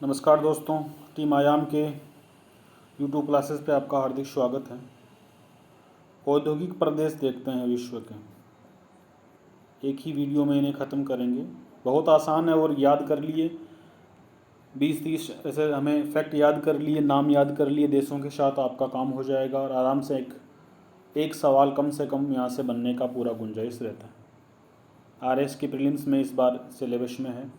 नमस्कार दोस्तों, टीम आयाम के यूट्यूब क्लासेस पे आपका हार्दिक स्वागत है। औद्योगिक प्रदेश देखते हैं विश्व के, एक ही वीडियो में इन्हें ख़त्म करेंगे। बहुत आसान है और याद कर लिए 20-30 ऐसे हमें फैक्ट याद कर लिए, नाम याद कर लिए देशों के साथ, आपका काम हो जाएगा और आराम से एक सवाल कम से कम यहाँ से बनने का पूरा गुंजाइश रहता है। आरएस की प्रीलिम्स में इस बार सिलेबस में है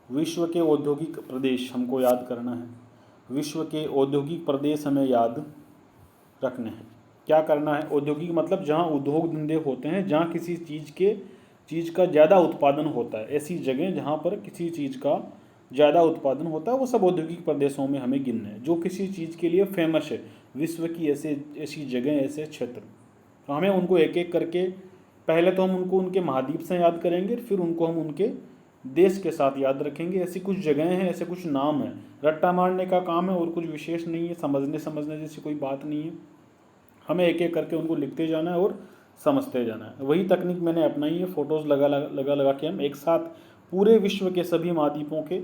विश्व के औद्योगिक प्रदेश हमको याद करना है। विश्व के औद्योगिक प्रदेश हमें याद रखने हैं। क्या करना है? औद्योगिक मतलब जहाँ उद्योग धंधे होते हैं, जहाँ किसी चीज़ का ज़्यादा उत्पादन होता है, ऐसी जगह जहाँ पर किसी चीज़ का ज़्यादा उत्पादन होता है वो सब औद्योगिक प्रदेशों में हमें गिनना है। जो किसी चीज़ के लिए फेमस है विश्व की, ऐसी जगह, ऐसे क्षेत्र, तो हमें उनको एक एक करके, पहले तो हम उनको उनके महाद्वीप से याद करेंगे, फिर उनको हम उनके देश के साथ याद रखेंगे। ऐसी कुछ जगहें हैं, ऐसे कुछ नाम हैं, रट्टा मारने का काम है और कुछ विशेष नहीं है, समझने जैसी कोई बात नहीं है। हमें एक एक करके उनको लिखते जाना है और समझते जाना है। वही तकनीक मैंने अपनाई है। फ़ोटोज़ लगा के हम एक साथ पूरे विश्व के सभी महाद्वीपों के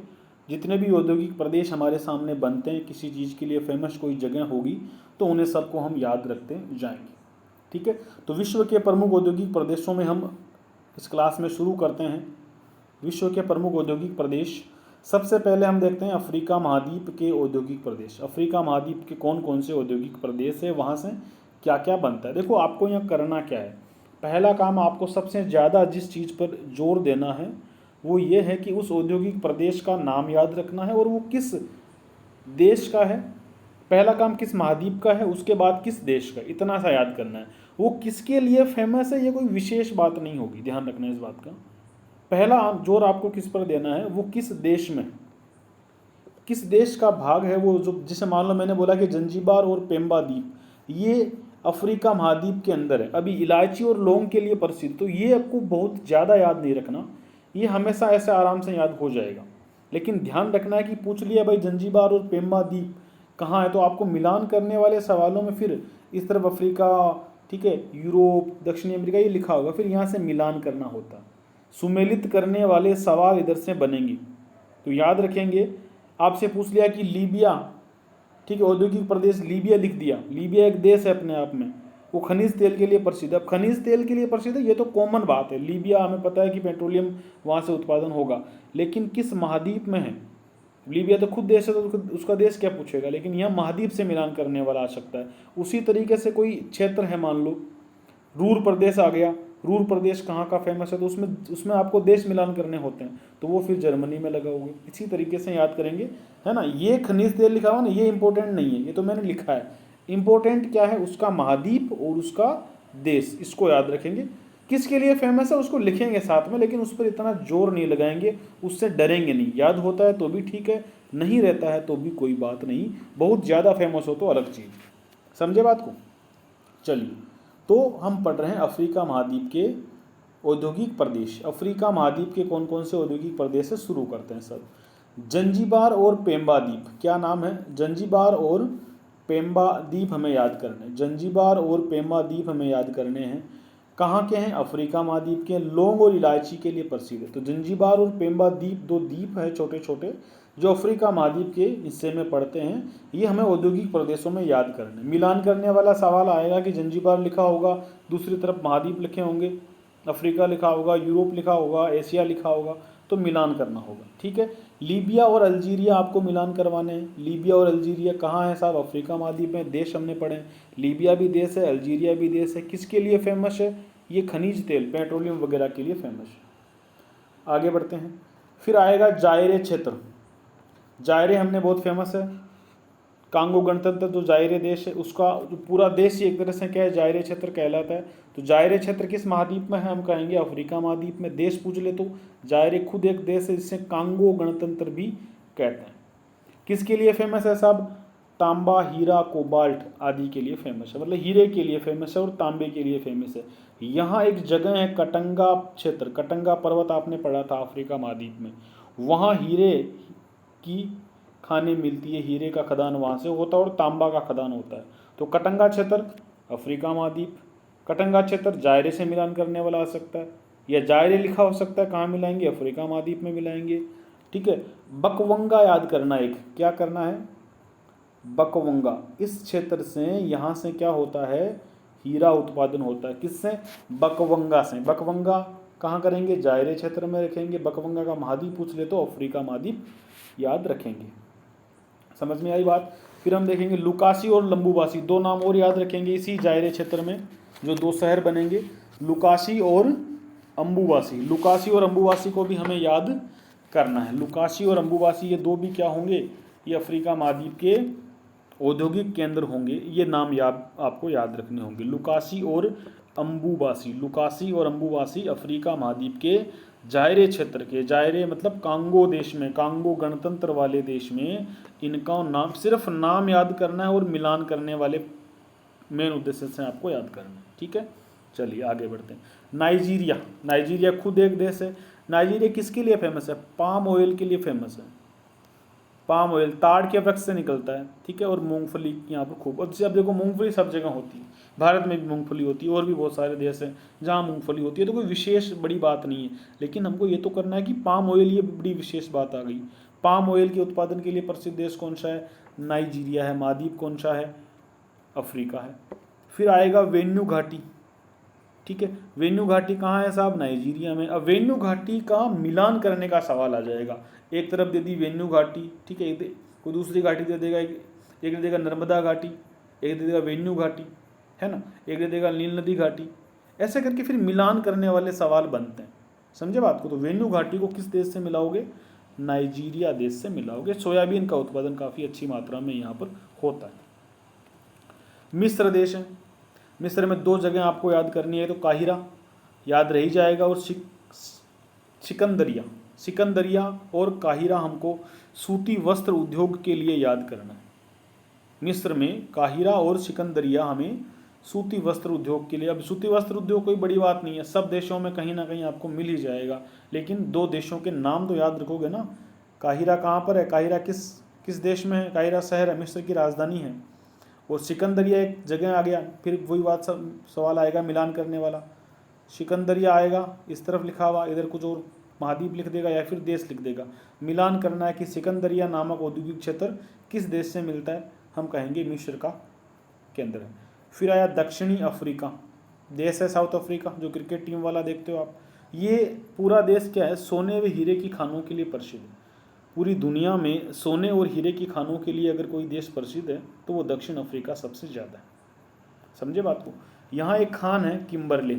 जितने भी औद्योगिक प्रदेश हमारे सामने बनते हैं, किसी चीज़ के लिए फेमस कोई जगह होगी तो उन्हें सबको हम याद रखते जाएंगे। ठीक है, तो विश्व के प्रमुख औद्योगिक प्रदेशों में हम इस क्लास में शुरू करते हैं। विश्व के प्रमुख औद्योगिक प्रदेश, सबसे पहले हम देखते हैं अफ्रीका महाद्वीप के औद्योगिक प्रदेश। अफ्रीका महाद्वीप के कौन कौन से औद्योगिक प्रदेश है, वहाँ से क्या क्या बनता है। देखो, आपको यहाँ करना क्या है। पहला काम, आपको सबसे ज़्यादा जिस चीज़ पर जोर देना है वो ये है कि उस औद्योगिक प्रदेश का नाम याद रखना है और वो किस देश का है। पहला काम किस महाद्वीप का है, उसके बाद किस देश का, इतना सा याद करना है। वो किसके लिए फेमस है, ये कोई विशेष बात नहीं होगी, ध्यान रखना इस बात का। पहला जोर आपको किस पर देना है, वो किस देश में, किस देश का भाग है वो। जो जिसे मान लो मैंने बोला कि जंजीबार और पेम्बा द्वीप, ये अफ्रीका महाद्वीप के अंदर है। अभी इलायची और लौंग के लिए प्रसिद्ध, तो ये आपको बहुत ज़्यादा याद नहीं रखना, ये हमेशा ऐसे आराम से याद हो जाएगा। लेकिन ध्यान रखना है कि पूछ लिया भाई जंजीबार और पेम्बा द्वीप कहाँ है, तो आपको मिलान करने वाले सवालों में फिर इस तरफ अफ्रीका, ठीक है, यूरोप, दक्षिणी अमेरिका, ये लिखा होगा, फिर यहाँ से मिलान करना होता। सुमेलित करने वाले सवाल इधर से बनेंगे, तो याद रखेंगे। आपसे पूछ लिया कि लीबिया, ठीक है, औद्योगिक प्रदेश लीबिया लिख दिया। लीबिया एक देश है अपने आप में, वो खनिज तेल के लिए प्रसिद्ध है। अब खनिज तेल के लिए प्रसिद्ध है, ये तो कॉमन बात है। लीबिया हमें पता है कि पेट्रोलियम वहाँ से उत्पादन होगा, लेकिन किस महाद्वीप में है। लीबिया तो खुद देश है, तो उसका देश क्या पूछेगा, लेकिन यहाँ महाद्वीप से मिलान करने वाला आ सकता है। उसी तरीके से कोई क्षेत्र है, मान लो रूर प्रदेश आ गया, रूर प्रदेश कहाँ का फेमस है, तो उसमें आपको देश मिलान करने होते हैं, तो वो फिर जर्मनी में लगा होगा। इसी तरीके से याद करेंगे, है ना। ये खनिज तेल लिखा हुआ ना, ये इंपॉर्टेंट नहीं है, ये तो मैंने लिखा है। इंपॉर्टेंट क्या है, उसका महाद्वीप और उसका देश, इसको याद रखेंगे। किसके लिए फेमस है उसको लिखेंगे साथ में, लेकिन उस पर इतना जोर नहीं लगाएंगे, उससे डरेंगे नहीं। याद होता है तो भी ठीक है, नहीं रहता है तो भी कोई बात नहीं, बहुत ज़्यादा फेमस हो तो अलग चीज़। समझे बात को? चलिए, तो हम पढ़ रहे हैं अफ्रीका महाद्वीप के औद्योगिक प्रदेश। अफ्रीका महाद्वीप के कौन कौन से औद्योगिक प्रदेश से शुरू करते हैं सब। जंजीबार और पेम्बा द्वीप, क्या नाम है, जंजीबार और पेम्बा द्वीप हमें याद करने हैं। जंजीबार और पेम्बा द्वीप हमें याद करने हैं। कहाँ के हैं? अफ्रीका महाद्वीप के। लौंग और इलायची के लिए प्रसिद्ध है। तो जंजीबार और पेम्बा द्वीप दो द्वीप है छोटे छोटे, जो अफ्रीका महाद्वीप के हिस्से में पड़ते हैं। ये हमें औद्योगिक प्रदेशों में याद करने। मिलान करने वाला सवाल आएगा कि जंजीबार लिखा होगा, दूसरी तरफ महाद्वीप लिखे होंगे, अफ्रीका लिखा होगा, यूरोप लिखा होगा, एशिया लिखा होगा, तो मिलान करना होगा। ठीक है, लीबिया और अल्जीरिया आपको मिलान करवाने हैं। लीबिया और अल्जीरिया कहाँ है साहब? अफ्रीका महाद्वीप में। देश हमने पढ़े, लीबिया भी देश है, अल्जीरिया भी देश है। किसके लिए फेमस है? ये खनिज तेल, पेट्रोलियम वगैरह के लिए फेमस है। आगे बढ़ते हैं। फिर आएगा जायरे क्षेत्र। जायरे हमने बहुत फेमस है। कांगो गणतंत्र जो जायरे देश है, उसका जो पूरा देश ही एक तरह से क्या है, जायरे क्षेत्र कहलाता है। तो जायरे क्षेत्र किस महाद्वीप में है? हम कहेंगे अफ्रीका महाद्वीप में। देश पूछ ले तो जायरे खुद एक देश है, जिसे कांगो गणतंत्र भी कहते हैं। किसके लिए फेमस है साहब? तांबा, हीरा, कोबाल्ट आदि के लिए फेमस है, मतलब हीरे के लिए फेमस है और तांबे के लिए फेमस है। यहाँ एक जगह है कटंगा क्षेत्र, कटंगा पर्वत आपने पढ़ा था अफ्रीका महाद्वीप में। वहाँ हीरे की खाने मिलती है, हीरे का खदान वहाँ से होता है और तांबा का खदान होता है। तो कटंगा क्षेत्र अफ्रीका महाद्वीप, कटंगा क्षेत्र जायरे से मिलान करने वाला आ सकता है, या जायरे लिखा हो सकता है, कहाँ मिलाएंगे? अफ्रीका महाद्वीप में मिलाएंगे। ठीक है। बकवंगा याद करना, एक क्या करना है, बकवंगा। इस क्षेत्र से, यहाँ से क्या होता है, हीरा उत्पादन होता है। किससे, बकवंगा से। बकवंगा कहाँ करेंगे, जायरे क्षेत्र में रखेंगे। बकवंगा का महाद्वीप पूछ ले तो अफ्रीका महाद्वीप याद रखेंगे। समझ में आई बात। फिर हम देखेंगे लुकासी और लंबुवासी, दो नाम और याद रखेंगे इसी जायरे क्षेत्र में जो दो शहर बनेंगे, लुकासी और अम्बुवासी। लुकासी और अम्बुवासी को भी हमें याद करना है। लुकासी और अम्बुवासी ये दो भी क्या होंगे, ये अफ्रीका महाद्वीप के औद्योगिक केंद्र होंगे। ये नाम आपको याद रखने होंगे, लुकासी और अम्बुवासी। लुकासी और अम्बुवासी अफ्रीका महाद्वीप के जायरे क्षेत्र के, जायरे मतलब कांगो देश में, कांगो गणतंत्र वाले देश में इनका नाम, सिर्फ नाम याद करना है और मिलान करने वाले मेन उद्देश्य से आपको याद करना है। ठीक है, चलिए आगे बढ़ते हैं। नाइजीरिया, नाइजीरिया खुद एक देश है। नाइजीरिया किसके लिए फेमस है, पाम ऑयल के लिए फेमस है। पाम ऑयल ताड़ के वृक्ष से निकलता है, ठीक है। और मूंगफली यहाँ पर खूब, अब देखो मूंगफली सब जगह होती है, भारत में भी मूंगफली होती है, और भी बहुत सारे देश हैं जहाँ मूंगफली होती है, तो कोई विशेष बड़ी बात नहीं है। लेकिन हमको ये तो करना है कि पाम ऑयल, ये बड़ी विशेष बात आ गई। पाम ऑयल के उत्पादन के लिए प्रसिद्ध देश कौन सा है, नाइजीरिया है। महाद्वीप कौन सा है, अफ्रीका है। फिर आएगा वेन्यू घाटी, ठीक है। वेन्यू घाटी कहाँ है साहब, नाइजीरिया में। अब वेन्यू घाटी का मिलान करने का सवाल आ जाएगा। एक तरफ दे दी वेन्यू घाटी, ठीक है, कोई दूसरी घाटी दे देगा, एक दे देगा नर्मदा घाटी, एक दे देगा वेन्यू घाटी, है ना, एक दे देगा नील नदी घाटी। ऐसे करके फिर मिलान करने वाले सवाल बनते हैं, समझे बात को। तो वेन्यू घाटी को किस देश से मिलाओगे, नाइजीरिया देश से मिलाओगे। सोयाबीन का उत्पादन काफ़ी अच्छी मात्रा में यहाँ पर होता है। मिस्र देश है, मिस्र में दो जगह आपको याद करनी है, तो काहिरा याद रही जाएगा और सिकंदरिया। सिकंदरिया और काहिरा हमको सूती वस्त्र उद्योग के लिए याद करना है। मिस्र में काहिरा और सिकंदरिया हमें सूती वस्त्र उद्योग के लिए। अब सूती वस्त्र उद्योग कोई बड़ी बात नहीं है, सब देशों में कहीं ना कहीं आपको मिल ही जाएगा, लेकिन दो देशों के नाम तो याद रखोगे ना। काहिरा कहाँ पर है, काहिरा किस देश में है, काहिरा शहर है, मिस्र की राजधानी है। और सिकंदरिया एक जगह आ गया, फिर वही बात सवाल आएगा मिलान करने वाला। सिकंदरिया आएगा इस तरफ लिखा हुआ, इधर कुछ और महाद्वीप लिख देगा या फिर देश लिख देगा। मिलान करना है कि सिकंदरिया नामक औद्योगिक क्षेत्र किस देश से मिलता है, हम कहेंगे मिस्र का केंद्र है। फिर आया दक्षिणी अफ्रीका, देश है साउथ अफ्रीका, जो क्रिकेट टीम वाला देखते हो आप। ये पूरा देश क्या है, सोने व हीरे की खानों के लिए प्रसिद्ध है। पूरी दुनिया में सोने और हीरे की खानों के लिए अगर कोई देश प्रसिद्ध है तो वो दक्षिण अफ्रीका सबसे ज़्यादा है, समझे बात को। यहाँ एक खान है किम्बरले,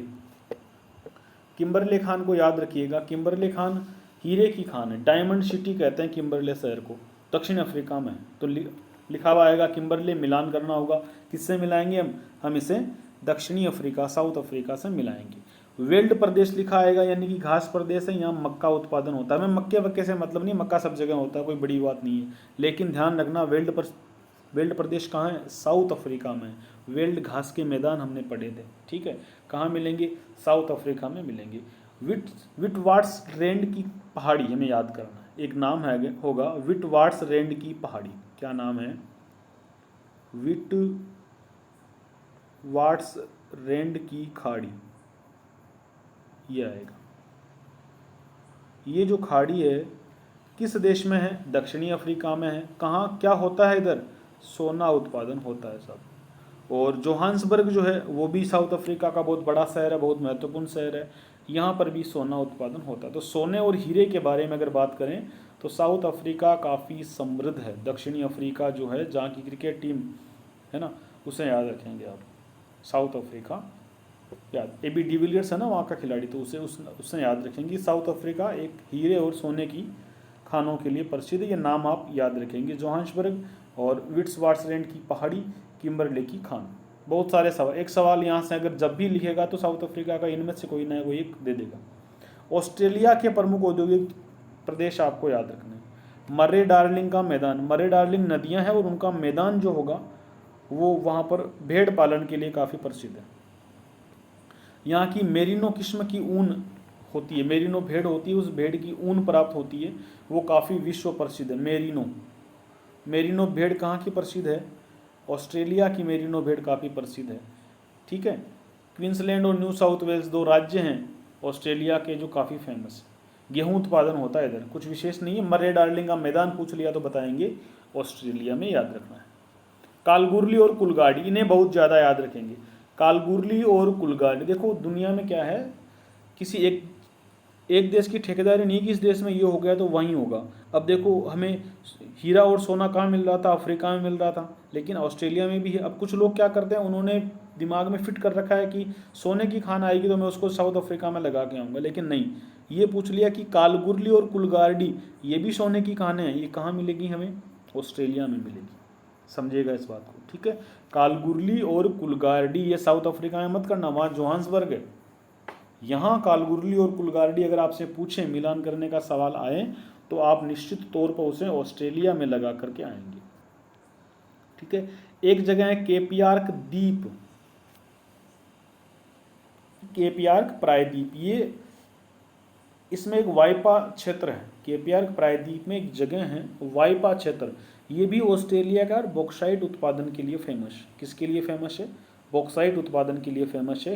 किम्बरले खान को याद रखिएगा। किम्बरले खान हीरे की खान है, डायमंड सिटी कहते हैं किम्बरले शहर को, दक्षिण अफ्रीका में। तो लिखा हुआ आएगा किम्बरले, मिलान करना होगा। किससे मिलाएंगे हम इसे दक्षिणी अफ्रीका, साउथ अफ्रीका से मिलाएंगे। वेल्ड प्रदेश लिखा आएगा, यानी कि घास प्रदेश है, यहाँ मक्का उत्पादन होता है। मैं मक्के वक्के से मतलब नहीं, मक्का सब जगह होता है, कोई बड़ी बात नहीं है। लेकिन ध्यान रखना वेल्ड प्रदेश कहाँ है, साउथ अफ्रीका में। वेल्ड घास के मैदान हमने पढ़े थे, ठीक है। कहाँ मिलेंगे, साउथ अफ्रीका में मिलेंगे। विटवाट्स रैंड की पहाड़ी हमें याद करना है, एक नाम है होगा विटवाट्स रैंड की पहाड़ी। क्या नाम है, विटवाट्स रैंड की खाड़ी, ये आएगा। ये जो खाड़ी है किस देश में है, दक्षिणी अफ्रीका में है। कहाँ क्या होता है इधर, सोना उत्पादन होता है सब। और जोहान्सबर्ग जो है वो भी साउथ अफ्रीका का बहुत बड़ा शहर है, बहुत महत्वपूर्ण शहर है, यहाँ पर भी सोना उत्पादन होता है। तो सोने और हीरे के बारे में अगर बात करें तो साउथ अफ्रीका काफ़ी समृद्ध है। दक्षिणी अफ्रीका जो है, जहाँ की क्रिकेट टीम है ना, उसे याद रखेंगे आप, साउथ अफ्रीका याद। AB डिविलियर्स है ना वहाँ का खिलाड़ी, तो उससे याद रखेंगे। साउथ अफ्रीका एक हीरे और सोने की खानों के लिए प्रसिद्ध है, ये नाम आप याद रखेंगे, जोहान्सबर्ग और विट्सवाट्सरैंड की पहाड़ी, किम्बरले की खान। बहुत सारे सवाल, एक सवाल यहाँ से अगर जब भी लिखेगा तो साउथ अफ्रीका का इनमें से कोई ना कोई एक दे देगा। ऑस्ट्रेलिया के प्रमुख औद्योगिक प्रदेश आपको याद रखना है। मर्रे डार्लिंग का मैदान, मर्रे डार्लिंग नदियाँ हैं और उनका मैदान जो होगा वो वहाँ पर भेड़ पालन के लिए काफ़ी प्रसिद्ध है। यहाँ की मेरिनो किस्म की ऊन होती है, मेरिनो भेड़ होती है, उस भेड़ की ऊन प्राप्त होती है, वो काफ़ी विश्व प्रसिद्ध है। मेरिनो भेड़ कहाँ की प्रसिद्ध है, ऑस्ट्रेलिया की मेरिनो भेड़ काफ़ी प्रसिद्ध है, ठीक है। क्वींसलैंड और न्यू साउथ वेल्स दो राज्य हैं ऑस्ट्रेलिया के जो काफ़ी फेमस है। गेहूं उत्पादन होता है इधर, कुछ विशेष नहीं है। मर्रे डार्लिंग का मैदान पूछ लिया तो बताएंगे ऑस्ट्रेलिया में, याद रखना है। कालगुरली और कुलगाड़ी, इन्हें बहुत ज़्यादा याद रखेंगे। कालगुरली और कुलगाड़ी, देखो दुनिया में क्या है, किसी एक देश की ठेकेदारी नहीं कि इस देश में ये हो गया तो वहीं होगा। अब देखो हमें हीरा और सोना कहाँ मिल रहा था, अफ्रीका में मिल रहा था, लेकिन ऑस्ट्रेलिया में भी है। अब कुछ लोग क्या करते हैं, उन्होंने दिमाग में फिट कर रखा है कि सोने की खान आएगी तो मैं उसको साउथ अफ्रीका में लगा के आऊँगा, लेकिन नहीं, ये पूछ लिया कि कालगुरली और कुलगाड़ी ये भी सोने की खानें हैं, ये कहाँ मिलेगी, हमें ऑस्ट्रेलिया में मिलेगी। समझिएगा इस बात को, ठीक है। कालगुरली और कुलगाड़ी ये साउथ अफ्रीका में मत करना, वहाँ जोहान्सबर्ग है। यहाँ कालगुरली और कुलगाड़ी अगर आपसे पूछें, मिलान करने का सवाल आए, तो आप निश्चित तौर पर उसे ऑस्ट्रेलिया में लगा करके आएंगे, ठीक है। एक जगह है केपियार्क द्वीप, केपियार्क प्रायद्वीप, ये इसमें एक वाइपा क्षेत्र है। केपियार्क प्रायद्वीप में एक जगह है वाइपा क्षेत्र, ये भी ऑस्ट्रेलिया का बॉक्साइट उत्पादन के लिए फेमस। किसके लिए फेमस है, बॉक्साइट उत्पादन के लिए फेमस है।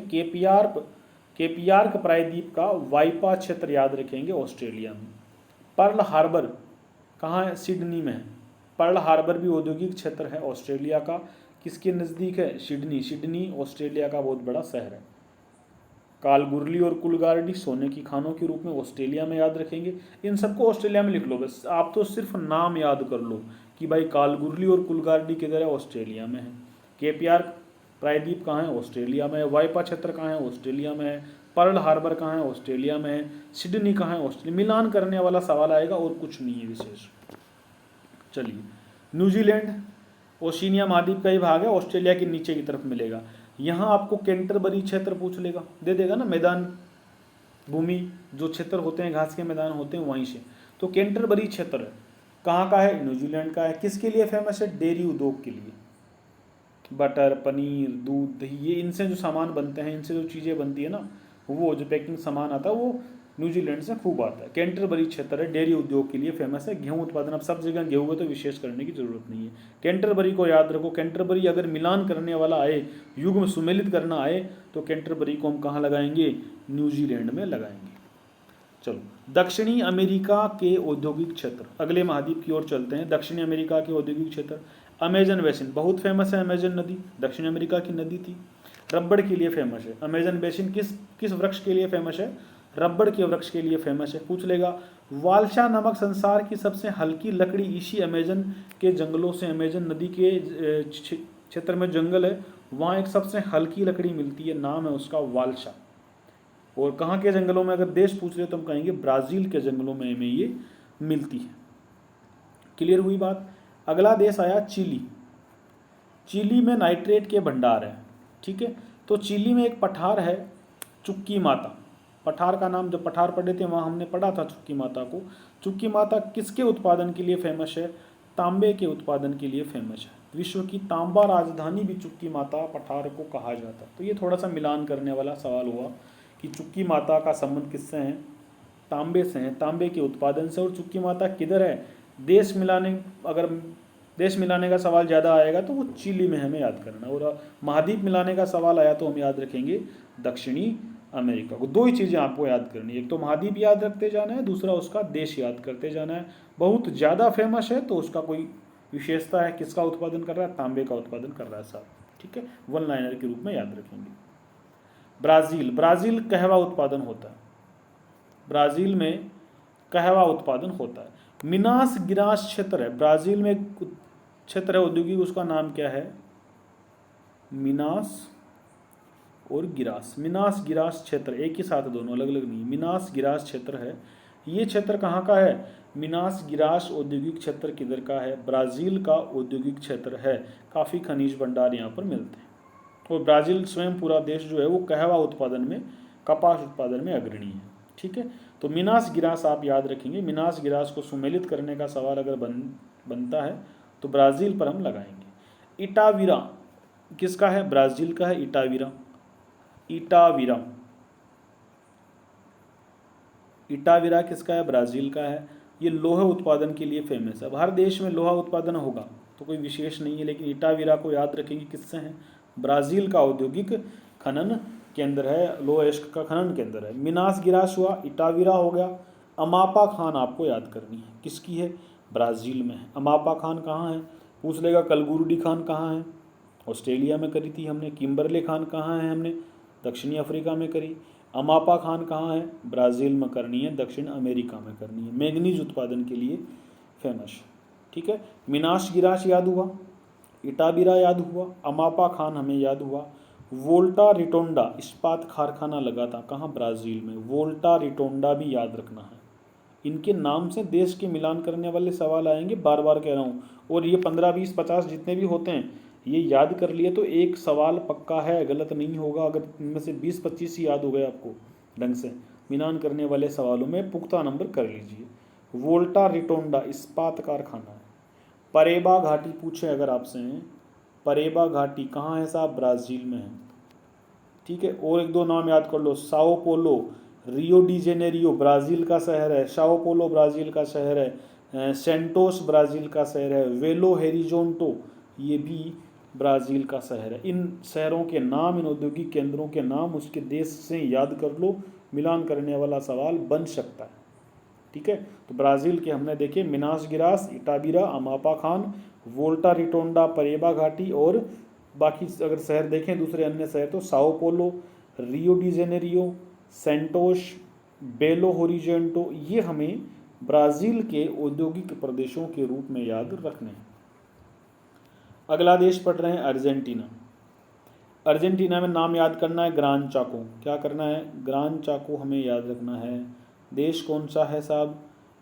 केपियार्क प्रायद्वीप का वाइपा क्षेत्र याद रखेंगे ऑस्ट्रेलिया में। पर्ल हार्बर कहाँ है, सिडनी में है। पर्ल हार्बर भी औद्योगिक क्षेत्र है ऑस्ट्रेलिया का। किसके नज़दीक है, सिडनी। सिडनी ऑस्ट्रेलिया का बहुत बड़ा शहर है। कालगुरली और कुलगाड़ी सोने की खानों के रूप में ऑस्ट्रेलिया में याद रखेंगे। इन सबको ऑस्ट्रेलिया में लिख लो बस, आप तो सिर्फ नाम याद कर लो कि भाई कालगुरली और कुलगाड़ी किधर है, ऑस्ट्रेलिया में है। केपियार्क प्रायद्वीप कहाँ है, ऑस्ट्रेलिया में है। वाइपा क्षेत्र कहाँ है, ऑस्ट्रेलिया में है। पर्ल हार्बर कहाँ है, ऑस्ट्रेलिया में है। सिडनी कहाँ है, ऑस्ट्रेलिया। मिलान करने वाला सवाल आएगा और कुछ नहीं है विशेष। चलिए, न्यूजीलैंड ओशिनिया महाद्वीप का ही भाग है, ऑस्ट्रेलिया के नीचे की तरफ मिलेगा। यहाँ आपको कैंटरबरी क्षेत्र पूछ लेगा, दे देगा ना, मैदान भूमि जो क्षेत्र होते हैं, घास के मैदान होते हैं वहीं से। तो कैंटरबरी क्षेत्र कहाँ का है, न्यूजीलैंड का है। किसके लिए फेमस है, डेयरी उद्योग के लिए। बटर, पनीर, दूध, दही, ये इनसे जो सामान बनते हैं, इनसे जो चीज़ें बनती है ना, वो जो पैकिंग सामान आता है वो न्यूजीलैंड से खूब आता है। कैंटरबरी क्षेत्र है, डेयरी उद्योग के लिए फेमस है। गेहूं उत्पादन, अब सब जगह गेहूं है तो विशेष करने की जरूरत नहीं है। कैंटरबरी को याद रखो। कैंटरबरी अगर मिलान करने वाला आए, युग्म सुमेलित करना आए, तो कैंटरबरी को हम कहाँ लगाएंगे, न्यूजीलैंड में लगाएंगे। चलो, दक्षिणी अमेरिका के औद्योगिक क्षेत्र, अगले महाद्वीप की ओर चलते हैं। दक्षिणी अमेरिका के औद्योगिक क्षेत्र, अमेजन बेसिन बहुत फेमस है। अमेजन नदी दक्षिण अमेरिका की नदी थी, रबड़ के लिए फेमस है। अमेजन बेसिन किस वृक्ष के लिए फेमस है, रबड़ के वृक्ष के लिए फेमस है। पूछ लेगा। वाल्सा नामक संसार की सबसे हल्की लकड़ी इसी अमेजन के जंगलों से, अमेजन नदी के क्षेत्र में जंगल है, वहाँ एक सबसे हल्की लकड़ी मिलती है, नाम है उसका वाल्सा। और कहाँ के जंगलों में, अगर देश पूछ रहे तो हम कहेंगे ब्राज़ील के जंगलों में ये मिलती है। क्लियर हुई बात। अगला देश आया चिली। चिली में नाइट्रेट के भंडार है, ठीक है। तो चिली में एक पठार है, चुक्की माता। पठार का नाम, जब पठार पढ़े थे वहाँ हमने पढ़ा था चुक्की माता को। चुक्की माता किसके उत्पादन के लिए फेमस है, तांबे के उत्पादन के लिए फेमस है। विश्व की तांबा राजधानी भी चुक्की माता पठार को कहा जाता है। तो ये थोड़ा सा मिलान करने वाला सवाल हुआ कि चुक्की माता का संबंध किससे है, तांबे से है, तांबे के उत्पादन से। और चुक्की माता किधर है, देश मिलाने, अगर देश मिलाने का सवाल ज़्यादा आएगा तो वो चिली में हमें याद करना। और महाद्वीप मिलाने का सवाल आया तो हम याद रखेंगे दक्षिणी अमेरिका को। दो ही चीज़ें आपको याद करनी है, एक तो महाद्वीप याद रखते जाना है, दूसरा उसका देश याद करते जाना है। बहुत ज़्यादा फेमस है तो उसका कोई विशेषता है, किसका उत्पादन कर रहा है, तांबे का उत्पादन कर रहा है साहब, ठीक है। वन लाइनर के रूप में याद रखेंगे। ब्राज़ील कहवा उत्पादन होता है, ब्राज़ील में कहवा उत्पादन होता है। मिनास गिरास क्षेत्र है, ब्राज़ील में एक क्षेत्र है औद्योगिक, उसका नाम क्या है, मिनास और गिरास। मिनास गिरास क्षेत्र एक ही साथ, दोनों अलग अलग नहीं, मिनास गिरास क्षेत्र है। ये क्षेत्र कहाँ का है, मिनास गिरास औद्योगिक क्षेत्र किधर का है, ब्राज़ील का औद्योगिक क्षेत्र है। काफ़ी खनिज भंडार यहाँ पर मिलते हैं। और ब्राज़ील स्वयं पूरा देश जो है वो कहवा उत्पादन में, कपास उत्पादन में अग्रणी है, ठीक है। तो मिनास गिरास आप याद रखेंगे। मिनास गिरास को सुमेलित करने का सवाल अगर बनता है तो ब्राज़ील पर हम लगाएंगे। इटावीरा किसका है, ब्राज़ील का है। इटावीरा, इटावीरा, इटावीरा किसका है, ब्राज़ील का है। ये लोहा उत्पादन के लिए फेमस है। अब हर देश में लोहा उत्पादन होगा तो कोई विशेष नहीं है, लेकिन इटावीरा को याद रखेंगे, किससे है, ब्राज़ील का औद्योगिक खनन केंद्र है, लोहा इस्क का खनन केंद्र है। मिनास गिरास हुआ, इटावीरा हो गया। अमापा खान आपको याद करनी है, किसकी है, ब्राज़ील में है। अमापा खान कहाँ है, पूछ लेगा। कलगुरुडी खान कहाँ है, ऑस्ट्रेलिया में करी थी हमने। किम्बरले खान कहाँ है, हमने दक्षिणी अफ्रीका में करी। अमापा खान कहाँ है, ब्राज़ील में करनी है, दक्षिण अमेरिका में करनी है, मैंगनीज उत्पादन के लिए फेमस। ठीक है, मिनास गिरास याद हुआ, इटाबिरा याद हुआ, अमापा खान हमें याद हुआ। वोल्टा रिटोंडा इस्पात कारखाना लगा था कहाँ, ब्राज़ील में। वोल्टा रिटोंडा भी याद रखना है। इनके नाम से देश के मिलान करने वाले सवाल आएंगे, बार बार कह रहा हूँ। और ये 15, 20, 50 जितने भी होते हैं, ये याद कर लिए तो एक सवाल पक्का है, गलत नहीं होगा। अगर इनमें से 20-25 ही याद हो गए आपको ढंग से, मिलान करने वाले सवालों में पुख्ता नंबर कर लीजिए। वोल्टा रिटोंडा इस्पात कारखाना है। परेबा घाटी पूछे अगर आपसे, परेबा घाटी कहाँ है साहब, ब्राज़ील में है। ठीक है, और एक दो नाम याद कर लो। Sao Paulo, Rio de Janeiro Brazil का शहर है, साओ पोलो ब्राज़ील का शहर है, सेंटोस ब्राज़ील का शहर है, वेलो हेरिजोंटो ये भी ब्राज़ील का शहर है। इन शहरों के नाम, इन औद्योगिक केंद्रों के नाम उसके देश से याद कर लो, मिलान करने वाला सवाल बन सकता है। ठीक है, तो ब्राज़ील के हमने देखे मिनास गिरास, इटाबिरा, अमापा खान, वोल्टा रिटोंडा, परेबा घाटी, और बाकी अगर शहर देखें दूसरे अन्य शहर तो Sao Paulo, Rio de Janeiro, Santos, Belo Horizonte, ये हमें ब्राज़ील के औद्योगिक प्रदेशों के रूप में याद रखने हैं। अगला देश पढ़ रहे हैं अर्जेंटीना। अर्जेंटीना में नाम याद करना है ग्रान चाको। क्या करना है, ग्रान चाको हमें याद रखना है। देश कौन सा है साहब,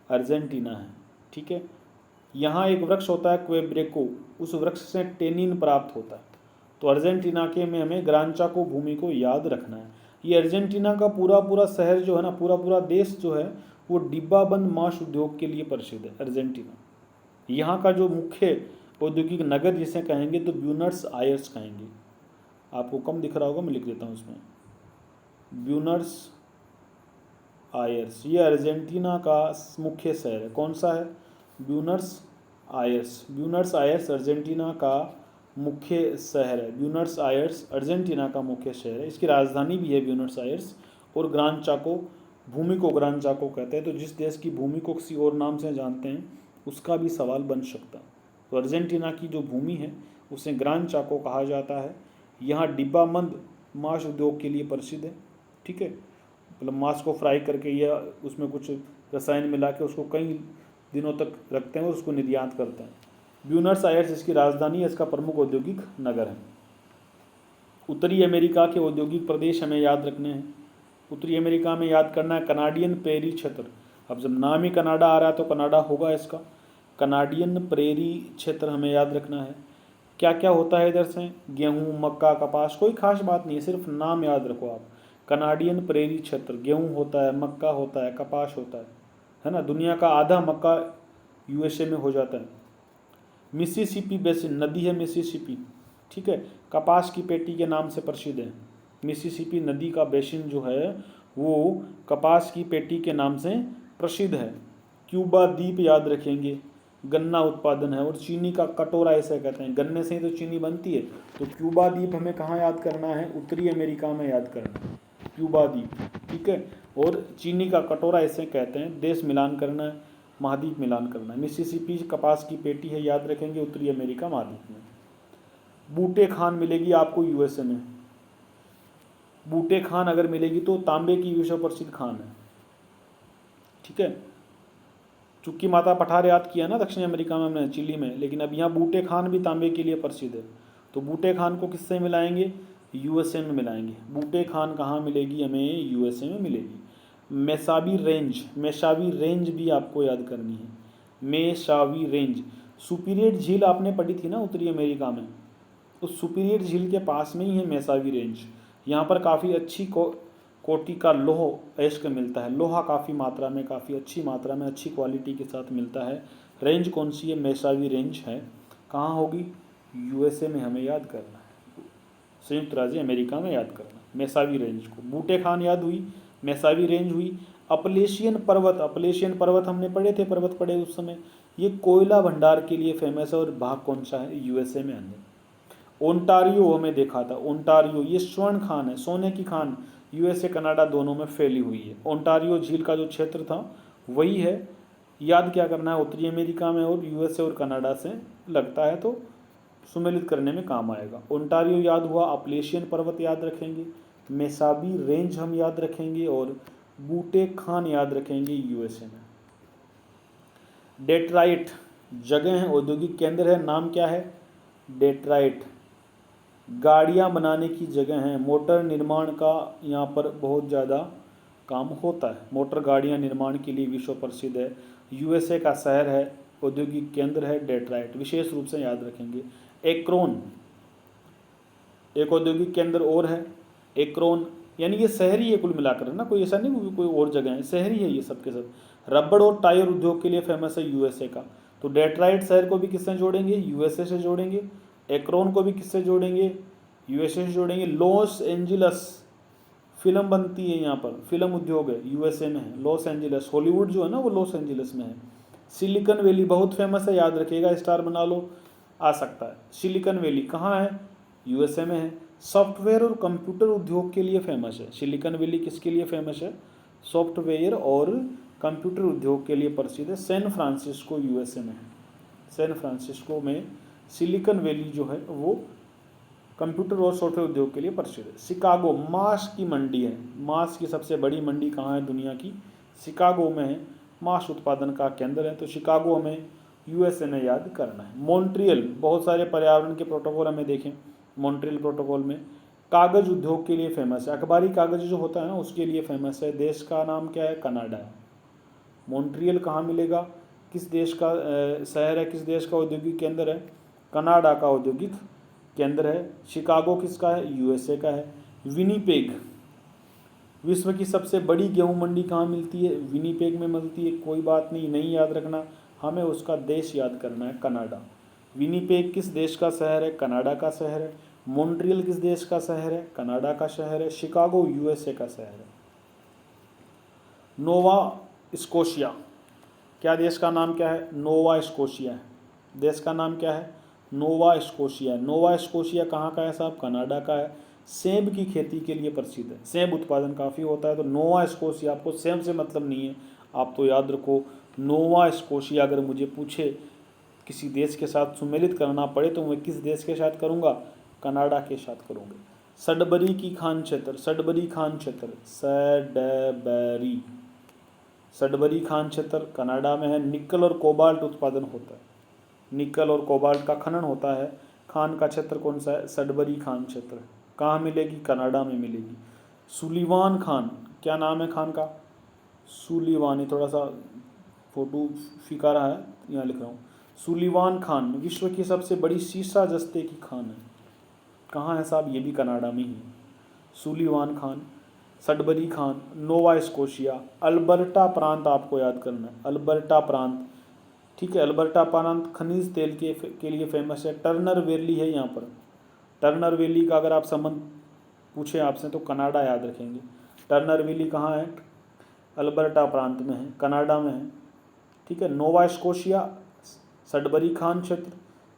अर्जेंटीना है। ठीक है, यहाँ एक वृक्ष होता है क्वेब्रेको, उस वृक्ष से टेनिन प्राप्त होता है। तो अर्जेंटीना के में हमें ग्रान चाको भूमि को याद रखना है। ये अर्जेंटीना का पूरा पूरा शहर जो है ना, पूरा पूरा देश जो है, वो डिब्बाबंद मांस उद्योग के लिए प्रसिद्ध है अर्जेंटीना। यहाँ का जो मुख्य औद्योगिक नगर जिसे कहेंगे तो ब्यूनर्स आयर्स कहेंगे। आपको कम दिख रहा होगा, मैं लिख देता हूँ उसमें, ब्यूनर्स आयर्स। ये अर्जेंटीना का मुख्य शहर है। कौन सा है, Buenos Aires. Buenos Aires Argentina का मुख्य शहर है। ब्यूनर्स आयर्स अर्जेंटीना का मुख्य शहर है। इसकी राजधानी भी है ब्यूनर्स आयर्स। और ग्रान चाको भूमि को ग्रान चाको कहते हैं। तो जिस देश की भूमि को किसी और नाम से जानते हैं उसका भी सवाल बन सकता है। तो अर्जेंटीना की जो भूमि है उसे ग्रान चाको कहा जाता है। यहाँ डिब्बाबंद मांस उद्योग के लिए प्रसिद्ध है। ठीक है, मतलब मांस को फ्राई करके या उसमें कुछ रसायन मिला के उसको कई दिनों तक रखते हैं और उसको निर्यात करते हैं। ब्यूनर्स आयर्स इसकी राजधानी है, इसका प्रमुख औद्योगिक नगर है। उत्तरी अमेरिका के औद्योगिक प्रदेश हमें याद रखने हैं। उत्तरी अमेरिका में याद करना है कनाडियन प्रेरी क्षेत्र। अब जब नाम ही कनाडा आ रहा है तो कनाडा होगा इसका। कनाडियन प्रेरी क्षेत्र हमें याद रखना है। क्या क्या होता है इधर से, गेहूँ, मक्का, कपास, कोई खास बात नहीं है, सिर्फ नाम याद रखो आप। कनाडियन प्रेरी क्षेत्र, गेहूँ होता है, मक्का होता है, कपास होता है ना। दुनिया का आधा मक्का यूएसए में हो जाता है। मिसिसिपी बेसिन, नदी है मिसिसिपी। ठीक है, कपास की पेटी के नाम से प्रसिद्ध है। मिसिसिपी नदी का बेसिन जो है वो कपास की पेटी के नाम से प्रसिद्ध है। क्यूबा द्वीप याद रखेंगे, गन्ना उत्पादन है। और चीनी का कटोरा ऐसे कहते हैं, गन्ने से ही तो चीनी बनती है। तो क्यूबा द्वीप हमें कहाँ याद करना है, उत्तरी अमेरिका में याद करना है, क्यूबा द्वीप। ठीक है, और चीनी का कटोरा ऐसे कहते हैं। देश मिलान करना है, महाद्वीप मिलान करना है। मिसिसिपी कपास की पेटी है, याद रखेंगे, उत्तरी अमेरिका महाद्वीप में। बूटे खान मिलेगी आपको यूएसए में। बूटे खान अगर मिलेगी तो तांबे की विश्व प्रसिद्ध खान है। ठीक है, चुक्की माता पठार याद किया ना दक्षिण अमेरिका में हमने, चिली में, लेकिन अब यहाँ बूटे खान भी तांबे के लिए प्रसिद्ध है। तो बूटे खान को किससे मिलाएंगे, यूएसए में मिलाएंगे। बूटे खान कहाँ मिलेगी हमें, यूएसए में मिलेगी। मेसावी रेंज, मेसावी रेंज भी आपको याद करनी है, मेसावी रेंज। सुपीरियर झील आपने पढ़ी थी ना उत्तरी अमेरिका में, उस सुपीरियर झील के पास में ही है मेसावी रेंज। यहाँ पर काफ़ी अच्छी कोटि का लोह अयस्क मिलता है। लोहा काफ़ी मात्रा में, काफ़ी अच्छी मात्रा में, अच्छी क्वालिटी के साथ मिलता है। रेंज कौन सी है, मेसावी रेंज है। कहाँ होगी, यूएसए में हमें याद करना है, संयुक्त राज्य अमेरिका में याद करना मेसावी रेंज को। बूटे खान याद हुई, मेसावी रेंज हुई। अपलेशियन पर्वत, अपलेशियन पर्वत हमने पढ़े थे, पर्वत पढ़े उस समय। ये कोयला भंडार के लिए फेमस है और भाग कौन सा है, यूएसए में है। ओंटारियो हमें देखा था, ओंटारियो ये स्वर्ण खान है, सोने की खान। यूएसए कनाडा दोनों में फैली हुई है। ओंटारियो झील का जो क्षेत्र था वही है, याद क्या करना है, उत्तरी अमेरिका में और यूएसए और कनाडा से लगता है तो सुमेलित करने में काम आएगा। ओंटारियो याद हुआ, अपलेशियन पर्वत याद रखेंगे, मेसाबी रेंज हम याद रखेंगे और बूटे खान याद रखेंगे यूएसए में। डेट्राइट जगह है, औद्योगिक केंद्र है, नाम क्या है, डेट्राइट। गाड़ियाँ बनाने की जगह है, मोटर निर्माण का यहाँ पर बहुत ज़्यादा काम होता है, मोटर गाड़ियाँ निर्माण के लिए विश्व प्रसिद्ध है। यूएसए का शहर है, औद्योगिक केंद्र है डेट्राइट, विशेष रूप से याद रखेंगे। एक्रोन एक औद्योगिक केंद्र और है, एक्रोन यानी ये शहरी है कुल मिलाकर ना, कोई ऐसा नहीं कोई और जगह है, शहरी है ये सब के सब। रबड़ और टायर उद्योग के लिए फेमस है यूएसए का, तो डेट्राइट शहर को भी किससे जोड़ेंगे, यूएसए से जोड़ेंगे। एक्रोन को भी किससे जोड़ेंगे, यूएसए से जोड़ेंगे। लॉस एंजिलस फिल्म बनती है यहाँ पर, फिल्म उद्योग है यूएसए में है, लॉस एंजिलस, हॉलीवुड जो है ना वो लॉस एंजिलस में है। सिलिकॉन वैली बहुत फेमस है, याद रखिएगा, स्टार बना लो, आ सकता है। सिलिकॉन वैली कहाँ है, यूएसए में है। सॉफ्टवेयर और कंप्यूटर उद्योग के लिए फेमस है, सिलिकॉन वैली किसके लिए फेमस है, सॉफ्टवेयर और कंप्यूटर उद्योग के लिए प्रसिद्ध है। सैन फ्रांसिस्को यूएसए में है, सैन फ्रांसिस्को में सिलिकॉन वैली जो है वो कंप्यूटर और सॉफ्टवेयर उद्योग के लिए प्रसिद्ध है। शिकागो मांस की मंडी है, मांस की सबसे बड़ी मंडी कहाँ है दुनिया की, शिकागो में है, मांस उत्पादन का केंद्र है, तो शिकागो में यूएसए में याद करना है। मॉन्ट्रियल बहुत सारे पर्यावरण के प्रोटोकॉल हमें देखें, मॉन्ट्रियल प्रोटोकॉल में कागज उद्योग के लिए फेमस है, अखबारी कागज जो होता है ना उसके लिए फेमस है। देश का नाम क्या है, कनाडा है। मॉन्ट्रियल कहाँ मिलेगा, किस देश का शहर है, किस देश का औद्योगिक केंद्र है, कनाडा का औद्योगिक केंद्र है। शिकागो किसका है, यूएसए का है। विनीपेग विश्व की सबसे बड़ी गेहूं मंडी कहाँ मिलती है, विनीपेग में मिलती है, कोई बात नहीं, नहीं याद रखना, हमें उसका देश याद करना है, कनाडा। विनीपेग किस देश का शहर है, कनाडा का शहर है। मॉन्ट्रियल किस देश का शहर है, कनाडा का शहर है। शिकागो यूएसए का शहर है। नोवा स्कोशिया, क्या देश का नाम क्या है, नोवा स्कोशिया है, देश का नाम क्या है, नोवा स्कोशिया। नोवा स्कोशिया कहाँ का है साहब, कनाडा का है। सेब की खेती के लिए प्रसिद्ध है, सेब उत्पादन काफ़ी होता है, तो नोवा स्कोशिया, आपको सेब से मतलब नहीं है, आप तो याद रखो नोवा स्कोशिया। अगर मुझे पूछे किसी देश के साथ सुमेलित करना पड़े तो मैं किस देश के साथ करूँगा, कनाडा के साथ करूँगा। सडबरी की खान क्षेत्र, सडबरी खान क्षेत्र, सडबरी, सडबरी खान क्षेत्र कनाडा में है। निकल और कोबाल्ट उत्पादन होता है, निकल और कोबाल्ट का खनन होता है। खान का क्षेत्र कौन सा है, सडबरी खान क्षेत्र। कहाँ मिलेगी, कनाडा में मिलेगी। सुलिवान खान, क्या नाम है खान का, सुलिवान, थोड़ा सा फोटो फीका रहा है, यहाँ लिख रहा हूँ। सुलिवान खान विश्व की सबसे बड़ी सीसा जस्ते की खान है, कहाँ है साहब, ये भी कनाडा में ही है। Sullivan Khan, Sudbury Khan, Nova Scotia. Alberta प्रांत आपको याद करना है, अल्बर्टा प्रांत, ठीक है। अल्बर्टा प्रांत खनिज तेल के लिए फेमस है। टर्नर वैली है यहाँ पर, टर्नर वैली का अगर आप संबंध पूछे आपसे तो कनाडा याद रखेंगे। टर्नर वैली कहाँ है, अल्बर्टा प्रांत में है, कनाडा में है, ठीक है। नोवा स्कोशिया, सडबरी खान क्षेत्र,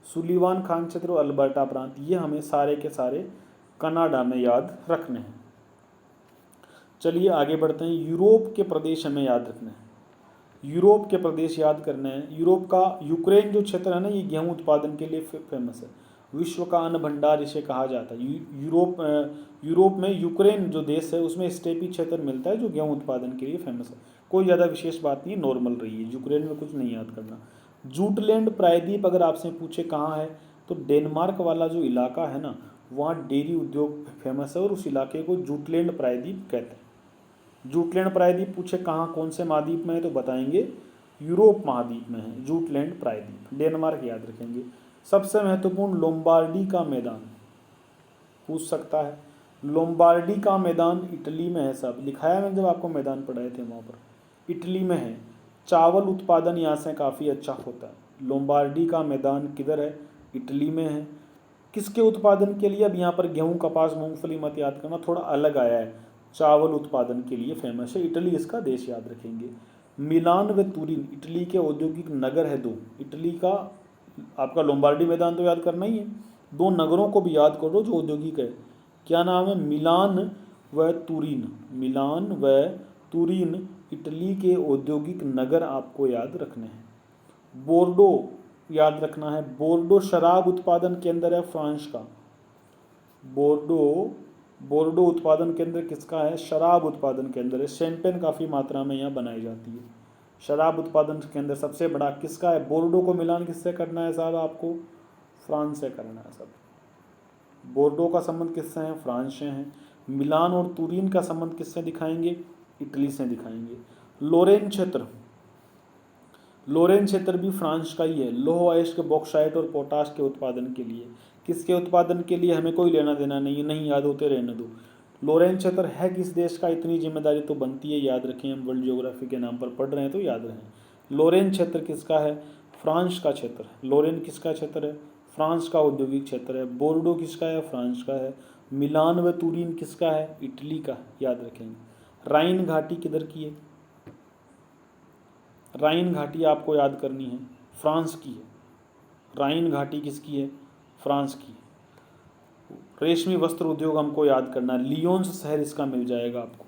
सुलिवान खान क्षेत्र और अल्बर्टा प्रांत, ये हमें सारे के सारे कनाडा में याद रखने हैं। चलिए आगे बढ़ते हैं। यूरोप के प्रदेश हमें याद रखने हैं, यूरोप के प्रदेश याद करने हैं। यूरोप का यूक्रेन जो क्षेत्र है ना, ये गेहूं उत्पादन के लिए फेमस है, विश्व का अन्न भंडार इसे कहा जाता है। यूरोप में यूक्रेन जो देश है उसमें स्टेपी क्षेत्र मिलता है जो गेहूं उत्पादन के लिए फेमस है। कोई ज़्यादा विशेष बात नहीं, नॉर्मल रही है, यूक्रेन में कुछ नहीं याद करना। जूटलैंड प्रायद्वीप अगर आपसे पूछे कहाँ है, तो डेनमार्क वाला जो इलाका है ना, वहाँ डेयरी उद्योग फेमस है और उस इलाके को जूटलैंड प्रायद्वीप कहते हैं। जूटलैंड प्रायद्वीप पूछे कहाँ, कौन से महाद्वीप में है, तो बताएंगे यूरोप महाद्वीप में है जूटलैंड प्रायद्वीप, डेनमार्क याद रखेंगे। सबसे महत्वपूर्ण लोम्बार्डी का मैदान पूछ सकता है, लोम्बार्डी का मैदान इटली में है साहब, दिखाया मैंने जब आपको मैदान पढ़ाए थे वहाँ पर, इटली में है। चावल उत्पादन यहाँ से काफ़ी अच्छा होता है। लोम्बार्डी का मैदान किधर है, इटली में है। किसके उत्पादन के लिए, अब यहाँ पर गेहूँ कपास मूंगफली मत याद करना, थोड़ा अलग आया है, चावल उत्पादन के लिए फेमस है, इटली इसका देश याद रखेंगे। मिलान व तुरिन इटली के औद्योगिक नगर है दो, इटली का आपका लोम्बार्डी मैदान तो याद करना ही है, दो नगरों को भी याद करो जो औद्योगिक है, क्या नाम है, मिलान व तुरिन, मिलान व तुरिन इटली के औद्योगिक नगर आपको याद रखने हैं। बोर्डो याद रखना है, बोर्डो शराब उत्पादन केंद्र है फ्रांस का। बोर्डो उत्पादन केंद्र किसका है? शराब उत्पादन केंद्र है। शैंपेन काफ़ी मात्रा में यहाँ बनाई जाती है। शराब उत्पादन केंद्र सबसे बड़ा किसका है? बोर्डो को मिलान किससे करना है साहब? आपको फ्रांस से करना है सब। बोर्डो का संबंध किससे है? फ्रांस से है। मिलान और तुरीन का संबंध किससे दिखाएंगे? इटली से दिखाएंगे। लोरेन क्षेत्र भी फ्रांस का ही है। लौह अयस्क, बॉक्साइट और पोटाश के उत्पादन के लिए। किसके उत्पादन के लिए? हमें कोई लेना देना नहीं है, नहीं याद होते रहने दो। लोरेन क्षेत्र है किस देश का? इतनी जिम्मेदारी तो बनती है, याद रखें। हम वर्ल्ड ज्योग्राफी के नाम पर पढ़ रहे हैं तो याद रहें। लोरेन क्षेत्र किसका है? फ्रांस का क्षेत्र है। लोरेन किसका क्षेत्र है? फ्रांस का औद्योगिक क्षेत्र है। बोर्डो किसका है? फ्रांस का है। मिलान व तुरीन किसका है? इटली का, याद रखेंगे। राइन घाटी किधर की है? राइन घाटी आपको याद करनी है, फ्रांस की है। राइन घाटी किसकी है? फ्रांस की है। रेशमी वस्त्र उद्योग हमको याद करना है। लियोन्स शहर इसका मिल जाएगा आपको,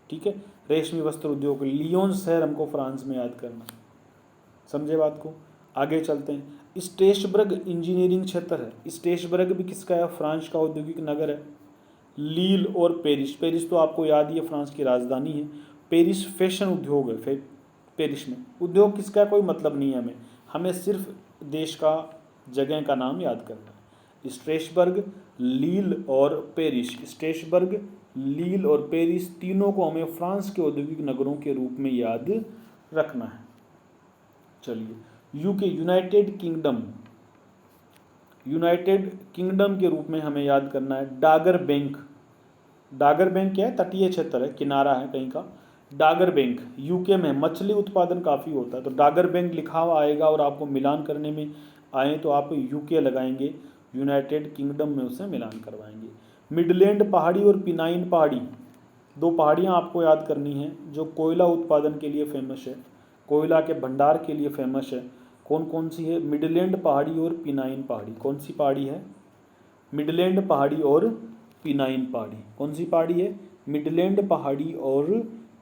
ठीक है। रेशमी वस्त्र उद्योग लियोन्स शहर हमको फ्रांस में याद करना है। समझे बात को? आगे चलते हैं। स्ट्रेसबर्ग इंजीनियरिंग क्षेत्र है। स्ट्रेसबर्ग भी किसका है? फ्रांस का औद्योगिक नगर है। लील और पेरिस, पेरिस तो आपको याद ही है, फ्रांस की राजधानी है। पेरिस फैशन उद्योग है। फिर पेरिस में उद्योग किसका कोई मतलब नहीं है हमें, हमें सिर्फ देश का, जगह का नाम याद करना है। स्ट्रेसबर्ग, लील और पेरिस। स्ट्रेसबर्ग, लील और पेरिस तीनों को हमें फ्रांस के औद्योगिक नगरों के रूप में याद रखना है। चलिए, यूके, यूनाइटेड किंगडम के रूप में हमें याद करना है। डागर बैंक, डागर बैंक क्या है? तटीय क्षेत्र है, किनारा है कहीं का। डागर बैंक यूके में मछली उत्पादन काफ़ी होता है, तो डागर बैंक लिखा हुआ आएगा और आपको मिलान करने में आए तो आप यूके लगाएंगे, यूनाइटेड किंगडम में उसे मिलान करवाएंगे। मिडलैंड पहाड़ी और पिनाइन पहाड़ी, दो पहाड़ियाँ आपको याद करनी हैं जो कोयला उत्पादन के लिए फेमस है, कोयला के भंडार के लिए फेमस है। कौन कौन सी है? मिडलैंड पहाड़ी और पिनाइन पहाड़ी। कौन सी पहाड़ी है? मिडलैंड पहाड़ी और पिनाइन पहाड़ी। कौन सी पहाड़ी है? मिडलैंड पहाड़ी और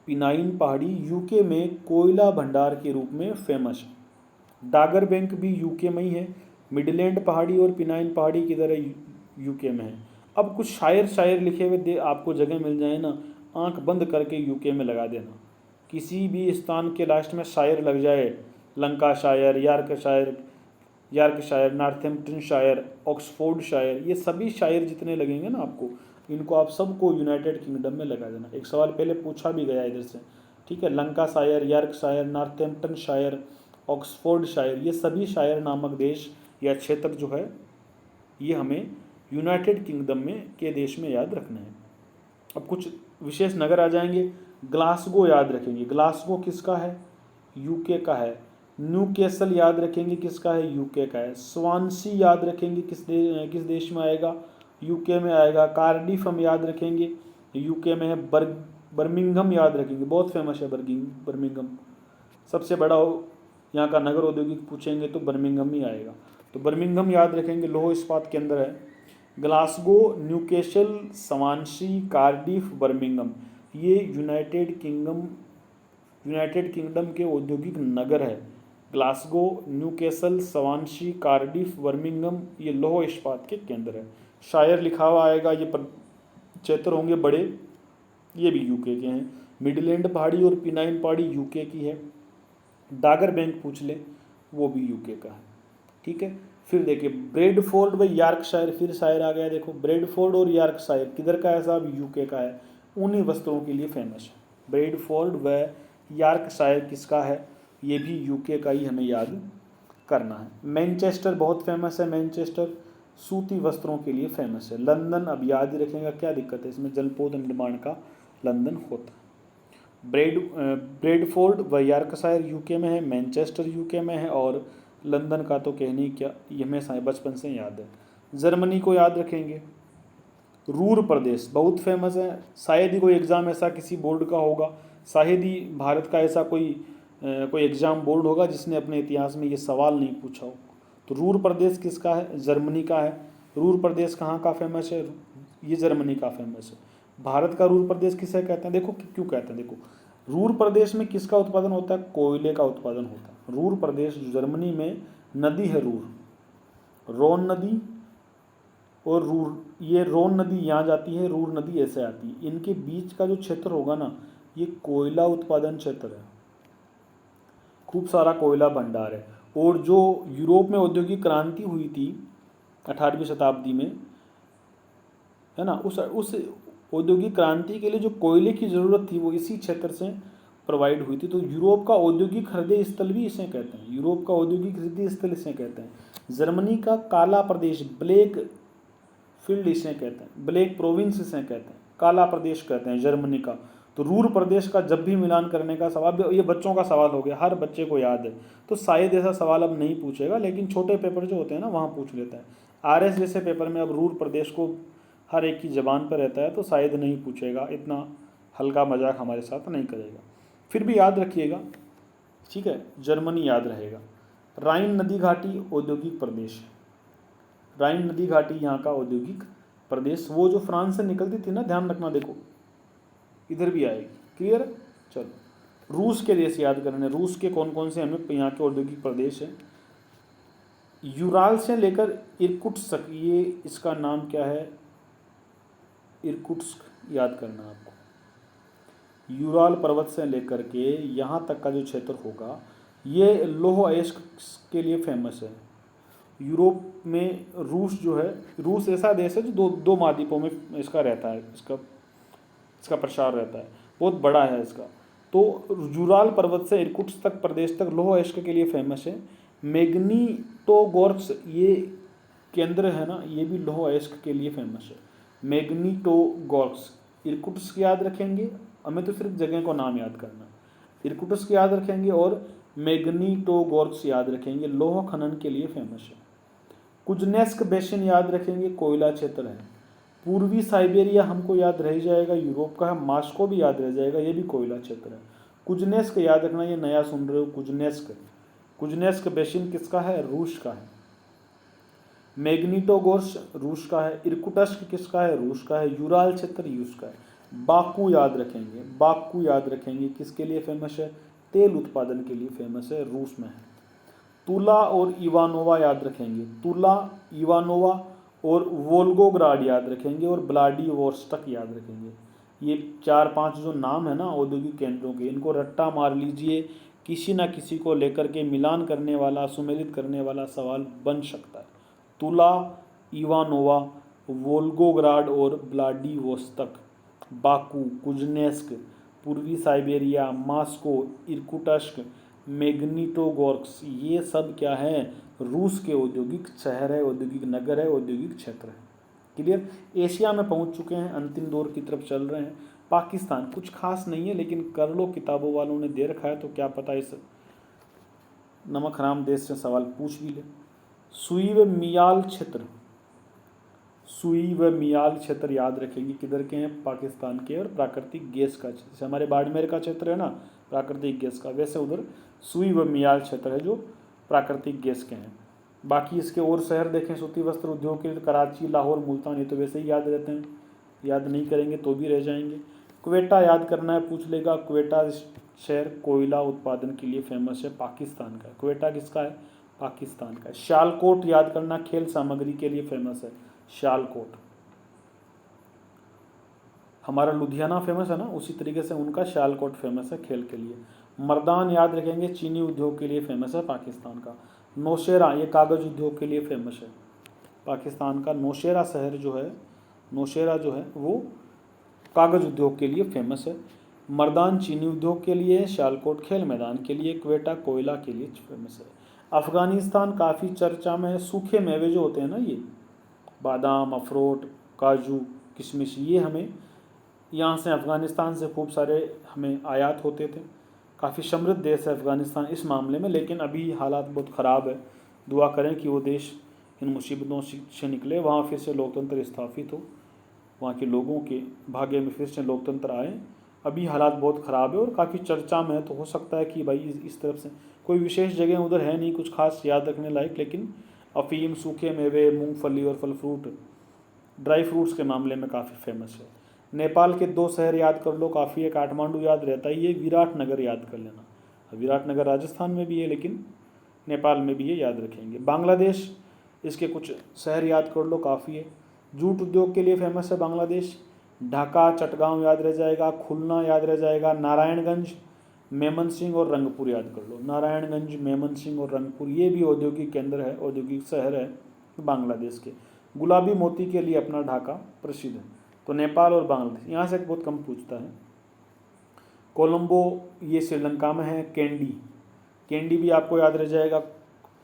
पिनाइन पहाड़ी यूके में कोयला भंडार के रूप में फेमस है। डागर बैंक भी यूके में ही है। मिडलैंड पहाड़ी और पिनाइन पहाड़ी किधर है? यूके में है। अब कुछ शायर लिखे हुए आपको जगह मिल जाए ना, आंख बंद करके यूके में लगा देना। किसी भी स्थान के लास्ट में शायर लग जाए, लंका शायर, यार्क शायर, नॉर्थैम्प्टन शायर, ऑक्सफोर्ड शायर, ये सभी शायर जितने लगेंगे ना आपको, इनको आप सबको यूनाइटेड किंगडम में लगा देना। एक सवाल पहले पूछा भी गया इधर से, ठीक है। लंका शायर, यार्क शायर, नॉर्थैम्प्टन शायर, ऑक्सफोर्ड शायर, ये सभी शायर नामक देश या क्षेत्र जो है ये हमें यूनाइटेड किंगडम में के देश में याद रखना है। अब कुछ विशेष नगर आ जाएंगे। ग्लासगो याद रखेंगे, ग्लासगो किसका है? यूके का है। न्यूकैसल याद रखेंगे, किसका है? यूके का है। स्वानसी याद रखेंगे, किस देश में आएगा? यूके में आएगा। कार्डिफ हम याद रखेंगे, यूके में है। बर्मिंघम याद रखेंगे, बहुत फेमस है बर्मिंघम, सबसे बड़ा यहाँ का नगर औद्योगिक पूछेंगे तो बर्मिंघम ही आएगा, तो बर्मिंघम याद रखेंगे, लौह इस्पात केंद्र है। Glasgow, Newcastle, Swansea, Cardiff, Birmingham, ये यूनाइटेड किंगडम के औद्योगिक नगर है। Glasgow, Newcastle, Swansea, Cardiff, Birmingham, ये लौह इस्पात के केंद्र है। शायर लिखा हुआ आएगा, ये क्षेत्र होंगे बड़े, ये भी यूके के हैं। मिडलैंड पहाड़ी और पिनाइन पहाड़ी यूके की है। डागर बैंक पूछ ले, वो भी यूके का है, ठीक है। फिर देखिए ब्रेडफोर्ड व यॉर्कशायर, फिर शायर आ गया, देखो ब्रेडफोर्ड और यॉर्कशायर किधर का है साहब? यूके का है, ऊनी वस्त्रों के लिए फेमस है। ब्रेडफोर्ड व यॉर्कशायर किसका है? ये भी यूके का ही हमें याद करना है। मैनचेस्टर बहुत फेमस है, मैनचेस्टर सूती वस्त्रों के लिए फेमस है। लंदन अब याद ही रखेगा, क्या दिक्कत है इसमें, जलपोत निर्माण का लंदन होता है। ब्रेडफोर्ड व यॉर्कशायर यूके में है, मैनचेस्टर यूके में है, और लंदन का तो कहने क्या, ये हमें बचपन से याद है। जर्मनी को याद रखेंगे। रूर प्रदेश बहुत फेमस है, शायद ही कोई एग्ज़ाम ऐसा किसी बोर्ड का होगा, शायद ही भारत का ऐसा कोई एग्ज़ाम बोर्ड होगा जिसने अपने इतिहास में ये सवाल नहीं पूछा हो। तो रूर प्रदेश किसका है? जर्मनी का है। रूर प्रदेश कहाँ का फेमस है? ये जर्मनी का फेमस है। भारत का रूर प्रदेश किसे कहते हैं? देखो क्यों कहते हैं, देखो रूर प्रदेश में किसका उत्पादन होता है? कोयले का उत्पादन होता है। रूर प्रदेश जर्मनी में नदी है रूर, रोन नदी और रूर, ये रोन नदी यहाँ जाती है, रूर नदी ऐसे आती है। इनके बीच का जो क्षेत्र होगा ना, ये कोयला उत्पादन क्षेत्र है, खूब सारा कोयला भंडार है। और जो यूरोप में औद्योगिक क्रांति हुई थी 18वीं शताब्दी में, है ना, उस औद्योगिक क्रांति के लिए जो कोयले की ज़रूरत थी वो इसी क्षेत्र से प्रोवाइड हुई थी। तो यूरोप का औद्योगिक हृदय स्थल भी इसे कहते हैं, यूरोप का औद्योगिक हृदय स्थल इसे कहते हैं। जर्मनी का काला प्रदेश, ब्लैक फील्ड इसे कहते हैं, ब्लैक प्रोविंस इसे कहते हैं, काला प्रदेश कहते हैं जर्मनी का। तो रूर प्रदेश का जब भी मिलान करने का सवाल, ये बच्चों का सवाल हो गया, हर बच्चे को याद है, तो शायद ऐसा सवाल अब नहीं पूछेगा, लेकिन छोटे पेपर जो होते हैं ना वहाँ पूछ लेता है। आरएस जैसे पेपर में अब रूर प्रदेश को हर एक की ज़बान पर रहता है, तो शायद नहीं पूछेगा, इतना हल्का मजाक हमारे साथ नहीं करेगा। फिर भी याद रखिएगा, ठीक है, जर्मनी याद रहेगा। राइन नदी घाटी औद्योगिक प्रदेश, राइन नदी घाटी यहाँ का औद्योगिक प्रदेश, वो जो फ्रांस से निकलती थी ना, ध्यान रखना, देखो इधर भी आएगी, क्लियर है। चलो रूस के देश याद करने, रूस के कौन कौन से हमें यहाँ के औद्योगिक प्रदेश है? यूराल से लेकर इरकुट्स्क, ये इसका नाम क्या है? इरकुट्स्क याद करना आपको। यूराल पर्वत से लेकर के यहाँ तक का जो क्षेत्र होगा, ये लौह अयस्क के लिए फेमस है। यूरोप में रूस जो है, रूस ऐसा देश है जो दो महाद्वीपों में इसका रहता है, इसका प्रसार रहता है, बहुत बड़ा है इसका। तो यूराल पर्वत से इरकुट्स्क तक प्रदेश तक लौह अयस्क के लिए फेमस है। मैग्नीटोगोर्स्क, ये केंद्र है ना, ये भी लौह अयस्क के लिए फेमस है। मैग्नीटोगोर्स्क, इरकुट्स्क याद रखेंगे, हमें तो सिर्फ जगह को नाम याद करना, इरकुट्स्क याद रखेंगे और मैग्नीटोगोर्स्क याद रखेंगे, लौह खनन के लिए फेमस है। कुज्नेस्क बेसिन याद रखेंगे, कोयला क्षेत्र है। पूर्वी साइबेरिया हमको याद रह जाएगा, यूरोप का है। मास्को भी याद रह जाएगा, ये भी कोयला क्षेत्र है। कुज्नेस्क याद रखना, ये नया सुन रहे हो, कुज्नेस्क, कुज्नेस्क बेसिन किसका है? रूस का है। मैग्नीटोगोर्स्क रूस का है। इरकुटस्क किसका है? रूस का है। यूराल क्षेत्र रूस का है। बाकू याद रखेंगे, बाकू याद रखेंगे, किसके लिए फेमस है? तेल उत्पादन के लिए फेमस है, रूस में है। तुला और इवानोवा याद रखेंगे, तुला, इवानोवा और वोल्गोग्राड याद रखेंगे और व्लादिवोस्टोक याद रखेंगे। ये 4-5 जो नाम है ना औद्योगिक केंद्रों के, इनको रट्टा मार लीजिए, किसी ना किसी को लेकर के मिलान करने वाला, सुमेलित करने वाला सवाल बन सकता है। तुला, इवानोवा, वोल्गोग्राड और व्लादिवोस्टोक, बाकू, कुज्नेस्क, पूर्वी साइबेरिया, मास्को, इरकुटस्क, मैग्नीटोगोर्स्क, ये सब क्या है? रूस के औद्योगिक शहर है, औद्योगिक नगर है, औद्योगिक क्षेत्र है। क्लियर? एशिया में पहुंच चुके हैं, अंतिम दौर की तरफ चल रहे हैं। पाकिस्तान कुछ खास नहीं है, लेकिन कर लो, किताबों वालों ने दे रखा है, तो क्या पता इस नमक हराम देश से सवाल पूछ भी ले। सुई व मियाल क्षेत्र, सुई व मियाल क्षेत्र याद रखेंगे, किधर के हैं? पाकिस्तान के। और प्राकृतिक गैस का, जैसे हमारे बाड़मेर का क्षेत्र है ना प्राकृतिक गैस का, वैसे उधर सुई व मियाल क्षेत्र है जो प्राकृतिक गैस के हैं। बाकी इसके और शहर देखें सूती वस्त्र उद्योग के लिए, कराची, लाहौर, मुल्तान, ये तो वैसे ही याद रहते हैं, याद नहीं करेंगे तो भी रह जाएंगे। क्वेटा याद करना है, पूछ लेगा। क्वेटा शहर कोयला उत्पादन के लिए फेमस है, पाकिस्तान का। क्वेटा किसका है? पाकिस्तान का। शालकोट याद करना, खेल सामग्री के लिए फेमस है, शालकोट। हमारा लुधियाना फेमस है ना, उसी तरीके से उनका शालकोट फेमस है खेल के लिए। मर्दान याद रखेंगे, चीनी उद्योग के लिए फेमस है पाकिस्तान का। नौशेरा, ये कागज़ उद्योग के लिए फेमस है पाकिस्तान का। नौशेरा शहर जो है, नौशेरा जो है वो कागज़ उद्योग के लिए फेमस है। मर्दान चीनी उद्योग के लिए, शालकोट खेल मैदान के लिए, क्वेटा कोयला के लिए फेमस है। अफ़गानिस्तान काफ़ी चर्चा में है, सूखे मेवे जो होते हैं ना, ये बादाम, अखरोट, काजू, किशमिश, ये हमें यहाँ से अफ़गानिस्तान से खूब सारे हमें आयात होते थे। काफ़ी समृद्ध देश है अफ़गानिस्तान इस मामले में, लेकिन अभी हालात बहुत ख़राब है। दुआ करें कि वो देश इन मुसीबतों से निकले, वहाँ फिर से लोकतंत्र स्थापित हो, वहाँ के लोगों के भाग्य में फिर से लोकतंत्र आए। अभी हालात बहुत ख़राब है और काफ़ी चर्चा में है, तो हो सकता है कि भाई इस तरफ से कोई विशेष जगह उधर है नहीं कुछ खास याद रखने लायक, लेकिन अफ़ीम, सूखे मेवे, मूंगफली और फल फ्रूट, ड्राई फ्रूट्स के मामले में काफ़ी फेमस है। नेपाल के 2 शहर याद कर लो, काफ़ी है। काठमांडू याद रहता ही है, विराटनगर याद कर लेना। विराटनगर राजस्थान में भी है लेकिन नेपाल में भी है, याद रखेंगे। बांग्लादेश, इसके कुछ शहर याद कर लो, काफ़ी है। जूट उद्योग के लिए फेमस है बांग्लादेश। ढाका, चटगांव याद रह जाएगा, खुलना याद रह जाएगा, नारायणगंज, मेमनसिंह और रंगपुर याद कर लो। नारायणगंज, मेमनसिंह और रंगपुर ये भी औद्योगिक केंद्र है, औद्योगिक शहर है बांग्लादेश के। गुलाबी मोती के लिए अपना ढाका प्रसिद्ध है। तो नेपाल और बांग्लादेश, यहाँ से बहुत कम पूछता है। कोलंबो ये श्रीलंका में है। कैंडी, कैंडी भी आपको याद रह जाएगा,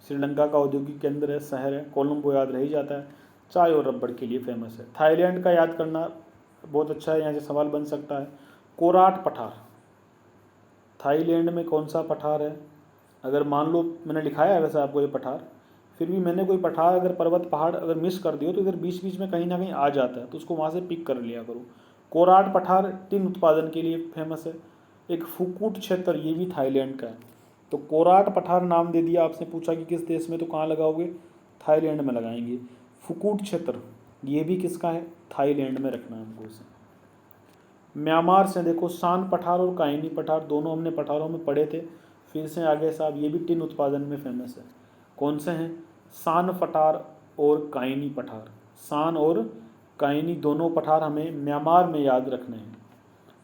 श्रीलंका का औद्योगिक केंद्र है, शहर है। कोलंबो याद रह ही जाता है। चाय और रबड़ के लिए फेमस है। थाईलैंड का याद करना बहुत अच्छा है, यहाँ से सवाल बन सकता है। कोराट पठार, थाईलैंड में कौन सा पठार है? अगर मान लो मैंने लिखाया है वैसे आपको ये पठार, फिर भी मैंने कोई पठार अगर पर्वत पहाड़ अगर मिस कर दियो तो इधर बीच बीच में कहीं ना कहीं आ जाता है, तो उसको वहाँ से पिक कर लिया करो। कोराट पठार टिन उत्पादन के लिए फेमस है। एक फुकुट क्षेत्र, ये भी थाईलैंड का है। तो कोराट पठार नाम दे दिया, आपसे पूछा कि किस देश में, तो कहाँ लगाओगे? थाईलैंड में लगाएंगे। फुकुट क्षेत्र ये भी किसका है? थाईलैंड में रखना है हमको इसे। म्यांमार से देखो, सान पठार और काइनी पठार, दोनों हमने पठारों में पढ़े थे। फिर से आगे साहब, ये भी टिन उत्पादन में फेमस है। कौन से हैं? सान पठार और काइनी पठार। सान और काइनी दोनों पठार हमें म्यांमार में याद रखने हैं।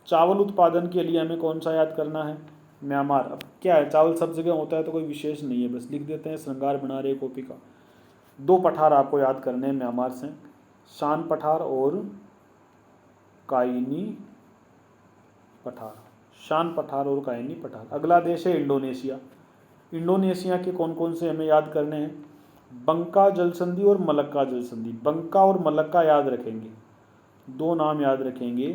चावल उत्पादन के लिए हमें कौन सा याद करना है? म्यांमार। अब क्या है, चावल सब जगह होता है तो कोई विशेष नहीं है, बस लिख देते हैं, श्रृंगार बना रहे कॉपी का। 2 पठार आपको याद करने हैं म्यांमार से, शान पठार और काइनी पठार। शान पठार और काइनी पठार। अगला देश है इंडोनेशिया। इंडोनेशिया के कौन कौन से हमें याद करने हैं? बंका जलसंधि और मलक्का जलसंधि। बंका और मलक्का याद रखेंगे, 2 नाम याद रखेंगे,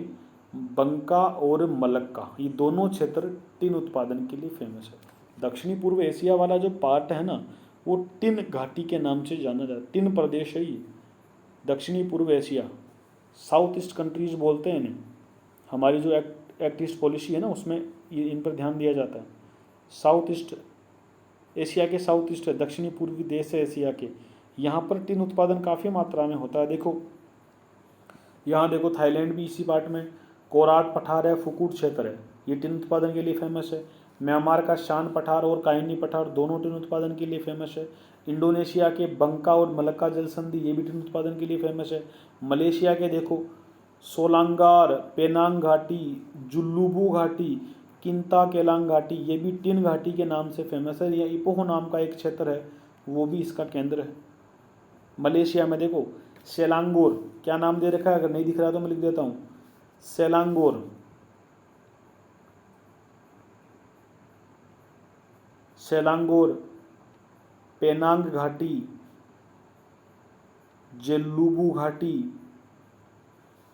बंका और मलक्का। ये दोनों क्षेत्र टिन उत्पादन के लिए फेमस है। दक्षिणी पूर्व एशिया वाला जो पार्ट है ना, वो टिन घाटी के नाम से जाना जाता है। टिन प्रदेश है ये, दक्षिणी पूर्व एशिया, साउथ ईस्ट कंट्रीज बोलते हैं इन्हें। हमारी जो एक्ट ईस्ट पॉलिसी है ना, उसमें ये इन पर ध्यान दिया जाता है। साउथ ईस्ट एशिया के साउथ ईस्ट है, दक्षिणी पूर्वी देश है एशिया के, यहाँ पर टिन उत्पादन काफ़ी मात्रा में होता है। देखो यहाँ देखो, थाईलैंड भी इसी पार्ट में। कोराट पठार है, फुकुट क्षेत्र है, ये टिन उत्पादन के लिए फेमस है। म्यांमार का शान पठार और काइनी पठार दोनों टिन उत्पादन के लिए फेमस है। इंडोनेशिया के बंका और मलक्का जलसंधि ये भी टिन उत्पादन के लिए फेमस है। मलेशिया के देखो, सोलांगार, पेनांग घाटी, जुल्लुबू घाटी, किंता केलांग घाटी, ये भी टिन घाटी के नाम से फेमस है। यह इपोह नाम का एक क्षेत्र है, वो भी इसका केंद्र है। मलेशिया में देखो, सेलांगोर, क्या नाम दे रखा है, अगर नहीं दिख रहा तो मैं लिख देता हूँ, सेलांगोर, सेलांगोर, पेनांग घाटी, जेल्लुबू घाटी,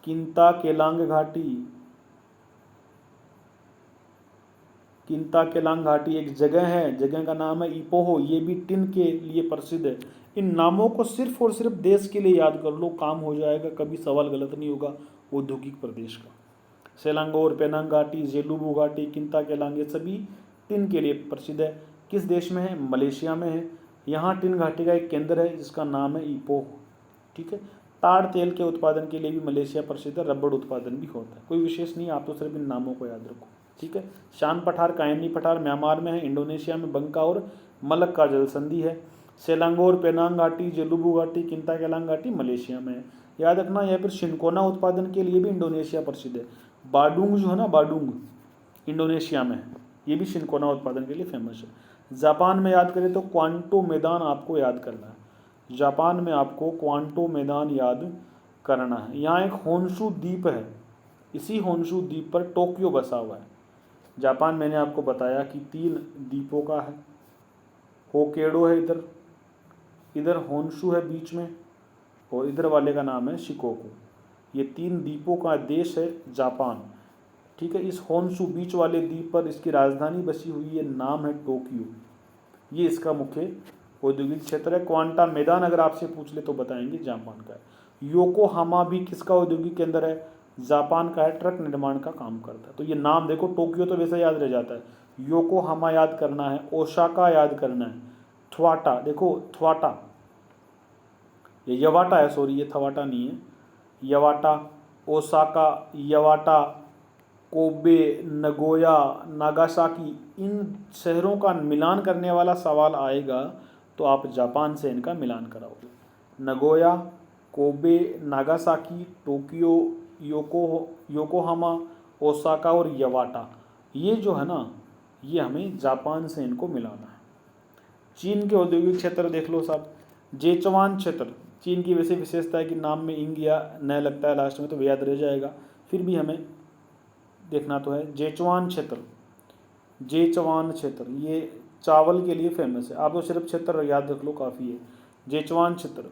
किंता केलांग घाटी। किंता केलांग घाटी एक जगह है, जगह का नाम है इपोह, ये भी टिन के लिए प्रसिद्ध है। इन नामों को सिर्फ और सिर्फ देश के लिए याद कर लो, काम हो जाएगा, कभी सवाल गलत नहीं होगा औद्योगिक प्रदेश का। सेलांगोर, पेनांग घाटी, जेलुबू घाटी, किंता केलांग, ये सभी टिन के लिए प्रसिद्ध है। किस देश में है? मलेशिया में है। यहाँ टिन घाटी का एक केंद्र है जिसका नाम है इपोह। ठीक है। ताड़ तेल के उत्पादन के लिए भी मलेशिया प्रसिद्ध है, रबड़ उत्पादन भी होता है। कोई विशेष नहीं, आप तो सिर्फ इन नामों को याद रखो। ठीक है। शान पठार, कायनी पठार म्यांमार में है। इंडोनेशिया में बंका और मलक्का जलसंधि है। सेलांगोर, पेनांग घाटी, जेलुबू घाटी, किंता केलांग घाटी मलेशिया में है। याद रखना, या फिर शिनकोना उत्पादन के लिए भी इंडोनेशिया प्रसिद्ध है। बाडुंग जो है ना, बाडुंग इंडोनेशिया में है, ये भी शिनकोना उत्पादन के लिए फेमस है। जापान में याद करें तो क्वांटो मैदान आपको याद करना है। जापान में आपको क्वांटो मैदान याद करना है। यहाँ एक होन्शु द्वीप है, इसी होन्शु द्वीप पर टोक्यो बसा हुआ है। जापान मैंने आपको बताया कि 3 द्वीपों का है। होकेडो है इधर, इधर होन्शु है बीच में, और इधर वाले का नाम है शिकोकू। ये 3 द्वीपों का देश है जापान। ठीक है। इस होन्शु बीच वाले द्वीप पर इसकी राजधानी बसी हुई है, नाम है टोक्यो। ये इसका मुख्य औद्योगिक क्षेत्र है। क्वांटा मैदान अगर आपसे पूछ ले तो बताएंगे जापान का है। योकोहामा भी किसका औद्योगिक केंद्र है? जापान का है, ट्रक निर्माण का काम करता है। तो ये नाम देखो, टोक्यो तो वैसे याद रह जाता है, योकोहामा याद करना है, ओसाका याद करना है, थवाटा, देखो थवाटा, ये यवाटा है, सॉरी ये थवाटा नहीं है, यवाटा, ओसाका, यवाटा, कोबे, नगोया, नागासाकी, इन शहरों का मिलान करने वाला सवाल आएगा तो आप जापान से इनका मिलान कराओगे। Nagoya, Kobe, Nagasaki, Tokyo, Yokohama, Osaka और यवाटा, ये जो है ना, ये हमें जापान से इनको मिलाना है। चीन के औद्योगिक क्षेत्र देख लो साहब। जेचुआन क्षेत्र, चीन की वैसे विशेषता है कि नाम में इंग या न लगता है लास्ट में, तो याद रह जाएगा, फिर भी हमें देखना तो है। जेचुआन क्षेत्र, जेचुआन क्षेत्र ये चावल के लिए फेमस है। आप तो सिर्फ क्षेत्र याद रख लो, काफ़ी है। जेचुआन क्षेत्र।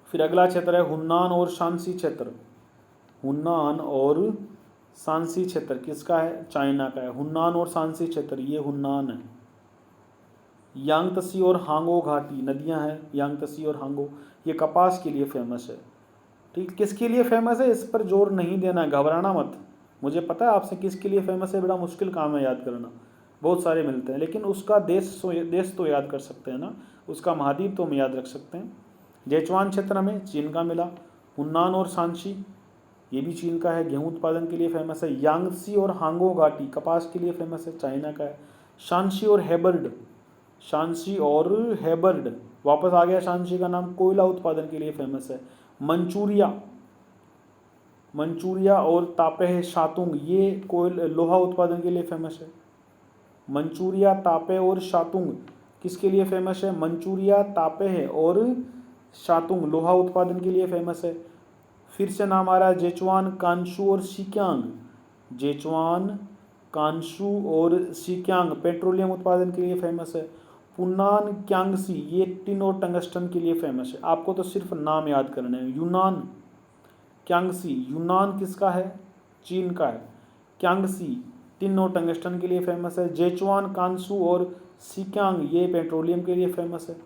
फिर अगला क्षेत्र है हुन्नान और शांसी क्षेत्र। हुन्नान और शांसी क्षेत्र किसका है? चाइना का है। हुन्नान और शांसी क्षेत्र, ये हुन्नान है। यांगत्सी और हांगो घाटी, नदियां हैं यांगत्सी और हांगो, ये कपास के लिए फेमस है। ठीक, किसके लिए फेमस है इस पर जोर नहीं देना है, घबराना मत। मुझे पता है आपसे किसके लिए फेमस है, बड़ा मुश्किल काम है याद करना, बहुत सारे मिलते हैं, लेकिन उसका देश तो याद कर सकते हैं ना, उसका महाद्वीप तो हम याद रख सकते हैं। जेचुआन क्षेत्र में चीन का मिला। हुन्नान और शांसी, ये भी चीन का है, गेहूं उत्पादन के लिए फेमस है। यांगत्सी और हांगो घाटी कपास के लिए फेमस है, चाइना का है। शांसी और हेबर्ड, शांसी और हेबर्ड, वापस आ गया शांसी का नाम, कोयला उत्पादन के लिए फेमस है। मंचूरिया, मंचूरिया और तापेह शातुंग, ये लोहा उत्पादन के लिए फेमस है। मंचूरिया, तापेह और शातुंग किसके लिए फेमस है? मंचूरिया, तापेह और शातुंग लोहा उत्पादन के लिए फेमस है। फिर से नाम आ रहा है जेचुआन, कांशू और सिक्यांग। जेचुआन, कांशू और सिक्यांग पेट्रोलियम उत्पादन के लिए फेमस है। पुन्नान, क्यांगसी, ये टिन और टंगस्टन के लिए फेमस है। आपको तो सिर्फ नाम याद करने हैं। यूनान, क्यांगसी, यूनान किसका है? चीन का है। क्यांगसी टिन और टंगस्टन के लिए फेमस है। जेचुआन, कांसू और सिक्यांग ये पेट्रोलियम के लिए फेमस है।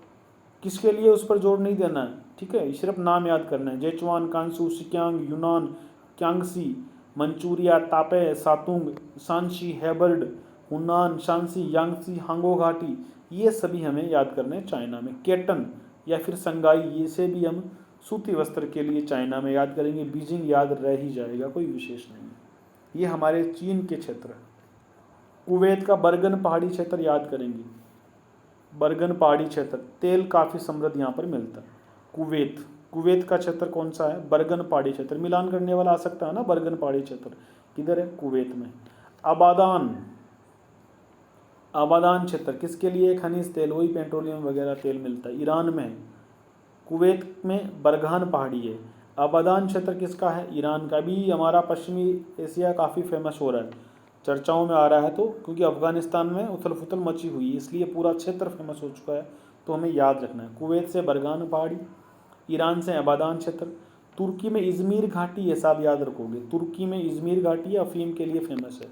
किसके लिए, उस पर जोर नहीं देना है, ठीक है, सिर्फ नाम याद करना है। जेचुआन, कांसू, सिक्यांग, यूनान, क्यांगसी, मंचूरिया, तापे, सातुंग, शांसी, हेबर्ड, हुनान, शांसी, यांगसी, हांगो घाटी, ये सभी हमें याद करने हैं चाइना में। केटन या फिर संगाई, ये से भी हम सूती वस्त्र के लिए चाइना में याद करेंगे। बीजिंग याद रह ही जाएगा, कोई विशेष नहीं है। ये हमारे चीन के क्षेत्र है। कुवैत का बर्गन पहाड़ी क्षेत्र याद करेंगे। बर्गन पहाड़ी क्षेत्र, तेल काफ़ी समृद्ध यहाँ पर मिलता है। कुवैत, कुवैत का क्षेत्र कौन सा है? बर्गन पहाड़ी क्षेत्र। मिलान करने वाला आ सकता है ना, बर्गन पहाड़ी क्षेत्र किधर है? कुवैत में। आबादान, आबादान क्षेत्र किसके लिए? खनिज तेल, वही पेट्रोलियम वगैरह तेल मिलता है, ईरान में है। कुवैत में बरगान पहाड़ी है। आबादान क्षेत्र किसका है? ईरान का। भी हमारा पश्चिमी एशिया काफ़ी फेमस हो रहा है, चर्चाओं में आ रहा है, तो क्योंकि अफगानिस्तान में उथल पुथल मची हुई है, इसलिए पूरा क्षेत्र फेमस हो चुका है, तो हमें याद रखना है। कुवैत से बरगान पहाड़ी, ईरान से आबादान क्षेत्र। तुर्की में इजमीर घाटी है, साहब याद रखोगे, तुर्की में इजमीर घाटी अफीम के लिए फेमस है।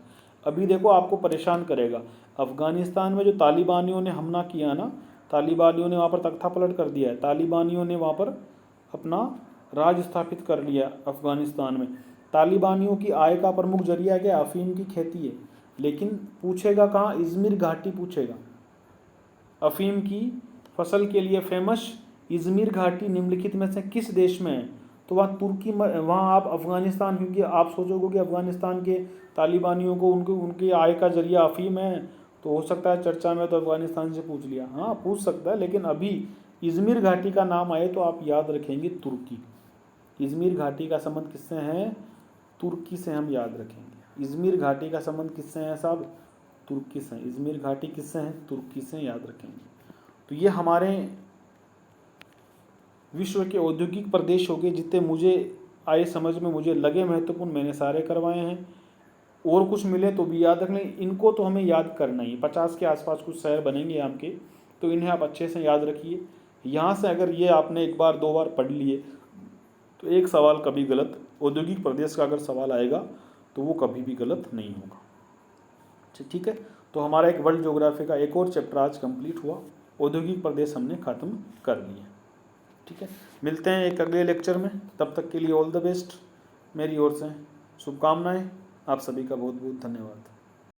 अभी देखो आपको परेशान करेगा, अफगानिस्तान में जो तालिबानियों ने हमला किया ना, तालिबानियों ने वहाँ पर तख्ता पलट कर दिया है, तालिबानियों ने वहाँ पर अपना राज स्थापित कर लिया अफगानिस्तान में। तालिबानियों की आय का प्रमुख जरिया क्या? अफीम की खेती है, लेकिन पूछेगा कहाँ? इजमिर घाटी पूछेगा। अफीम की फसल के लिए फेमस इजमिर घाटी निम्नलिखित में से किस देश में है? तो वहाँ तुर्की, वहाँ आप अफगानिस्तान, क्योंकि आप सोचोगे कि अफगानिस्तान के तालिबानियों को उनकी आय का जरिया अफीम है, तो हो सकता है चर्चा में तो अफगानिस्तान से पूछ लिया, हाँ पूछ सकता है, लेकिन अभी इजमिर घाटी का नाम आए तो आप याद रखेंगे तुर्की। इजमिर घाटी का संबंध किससे है? तुर्की से हम याद रखेंगे। इजमिर घाटी का संबंध किससे है साहब? तुर्की से। इजमिर घाटी किससे है? तुर्की से, याद रखेंगे। तो ये हमारे विश्व के औद्योगिक प्रदेश हो गए, जितने मुझे आए समझ में, मुझे लगे महत्वपूर्ण, मैंने सारे करवाए हैं। और कुछ मिले तो भी याद रख लें, इनको तो हमें याद करना ही। 50 के आसपास कुछ शहर बनेंगे आपके, तो इन्हें आप अच्छे से याद रखिए। यहाँ से अगर ये आपने एक बार दो बार पढ़ लिए तो एक सवाल कभी गलत, औद्योगिक प्रदेश का अगर सवाल आएगा तो वो कभी भी गलत नहीं होगा। ठीक है, तो हमारा एक वर्ल्ड ज्योग्राफी का एक और चैप्टर आज कंप्लीट हुआ, औद्योगिक प्रदेश हमने ख़त्म कर लिया। ठीक है, मिलते हैं एक अगले लेक्चर में, तब तक के लिए ऑल द बेस्ट, मेरी ओर से शुभकामनाएं। आप सभी का बहुत बहुत धन्यवाद।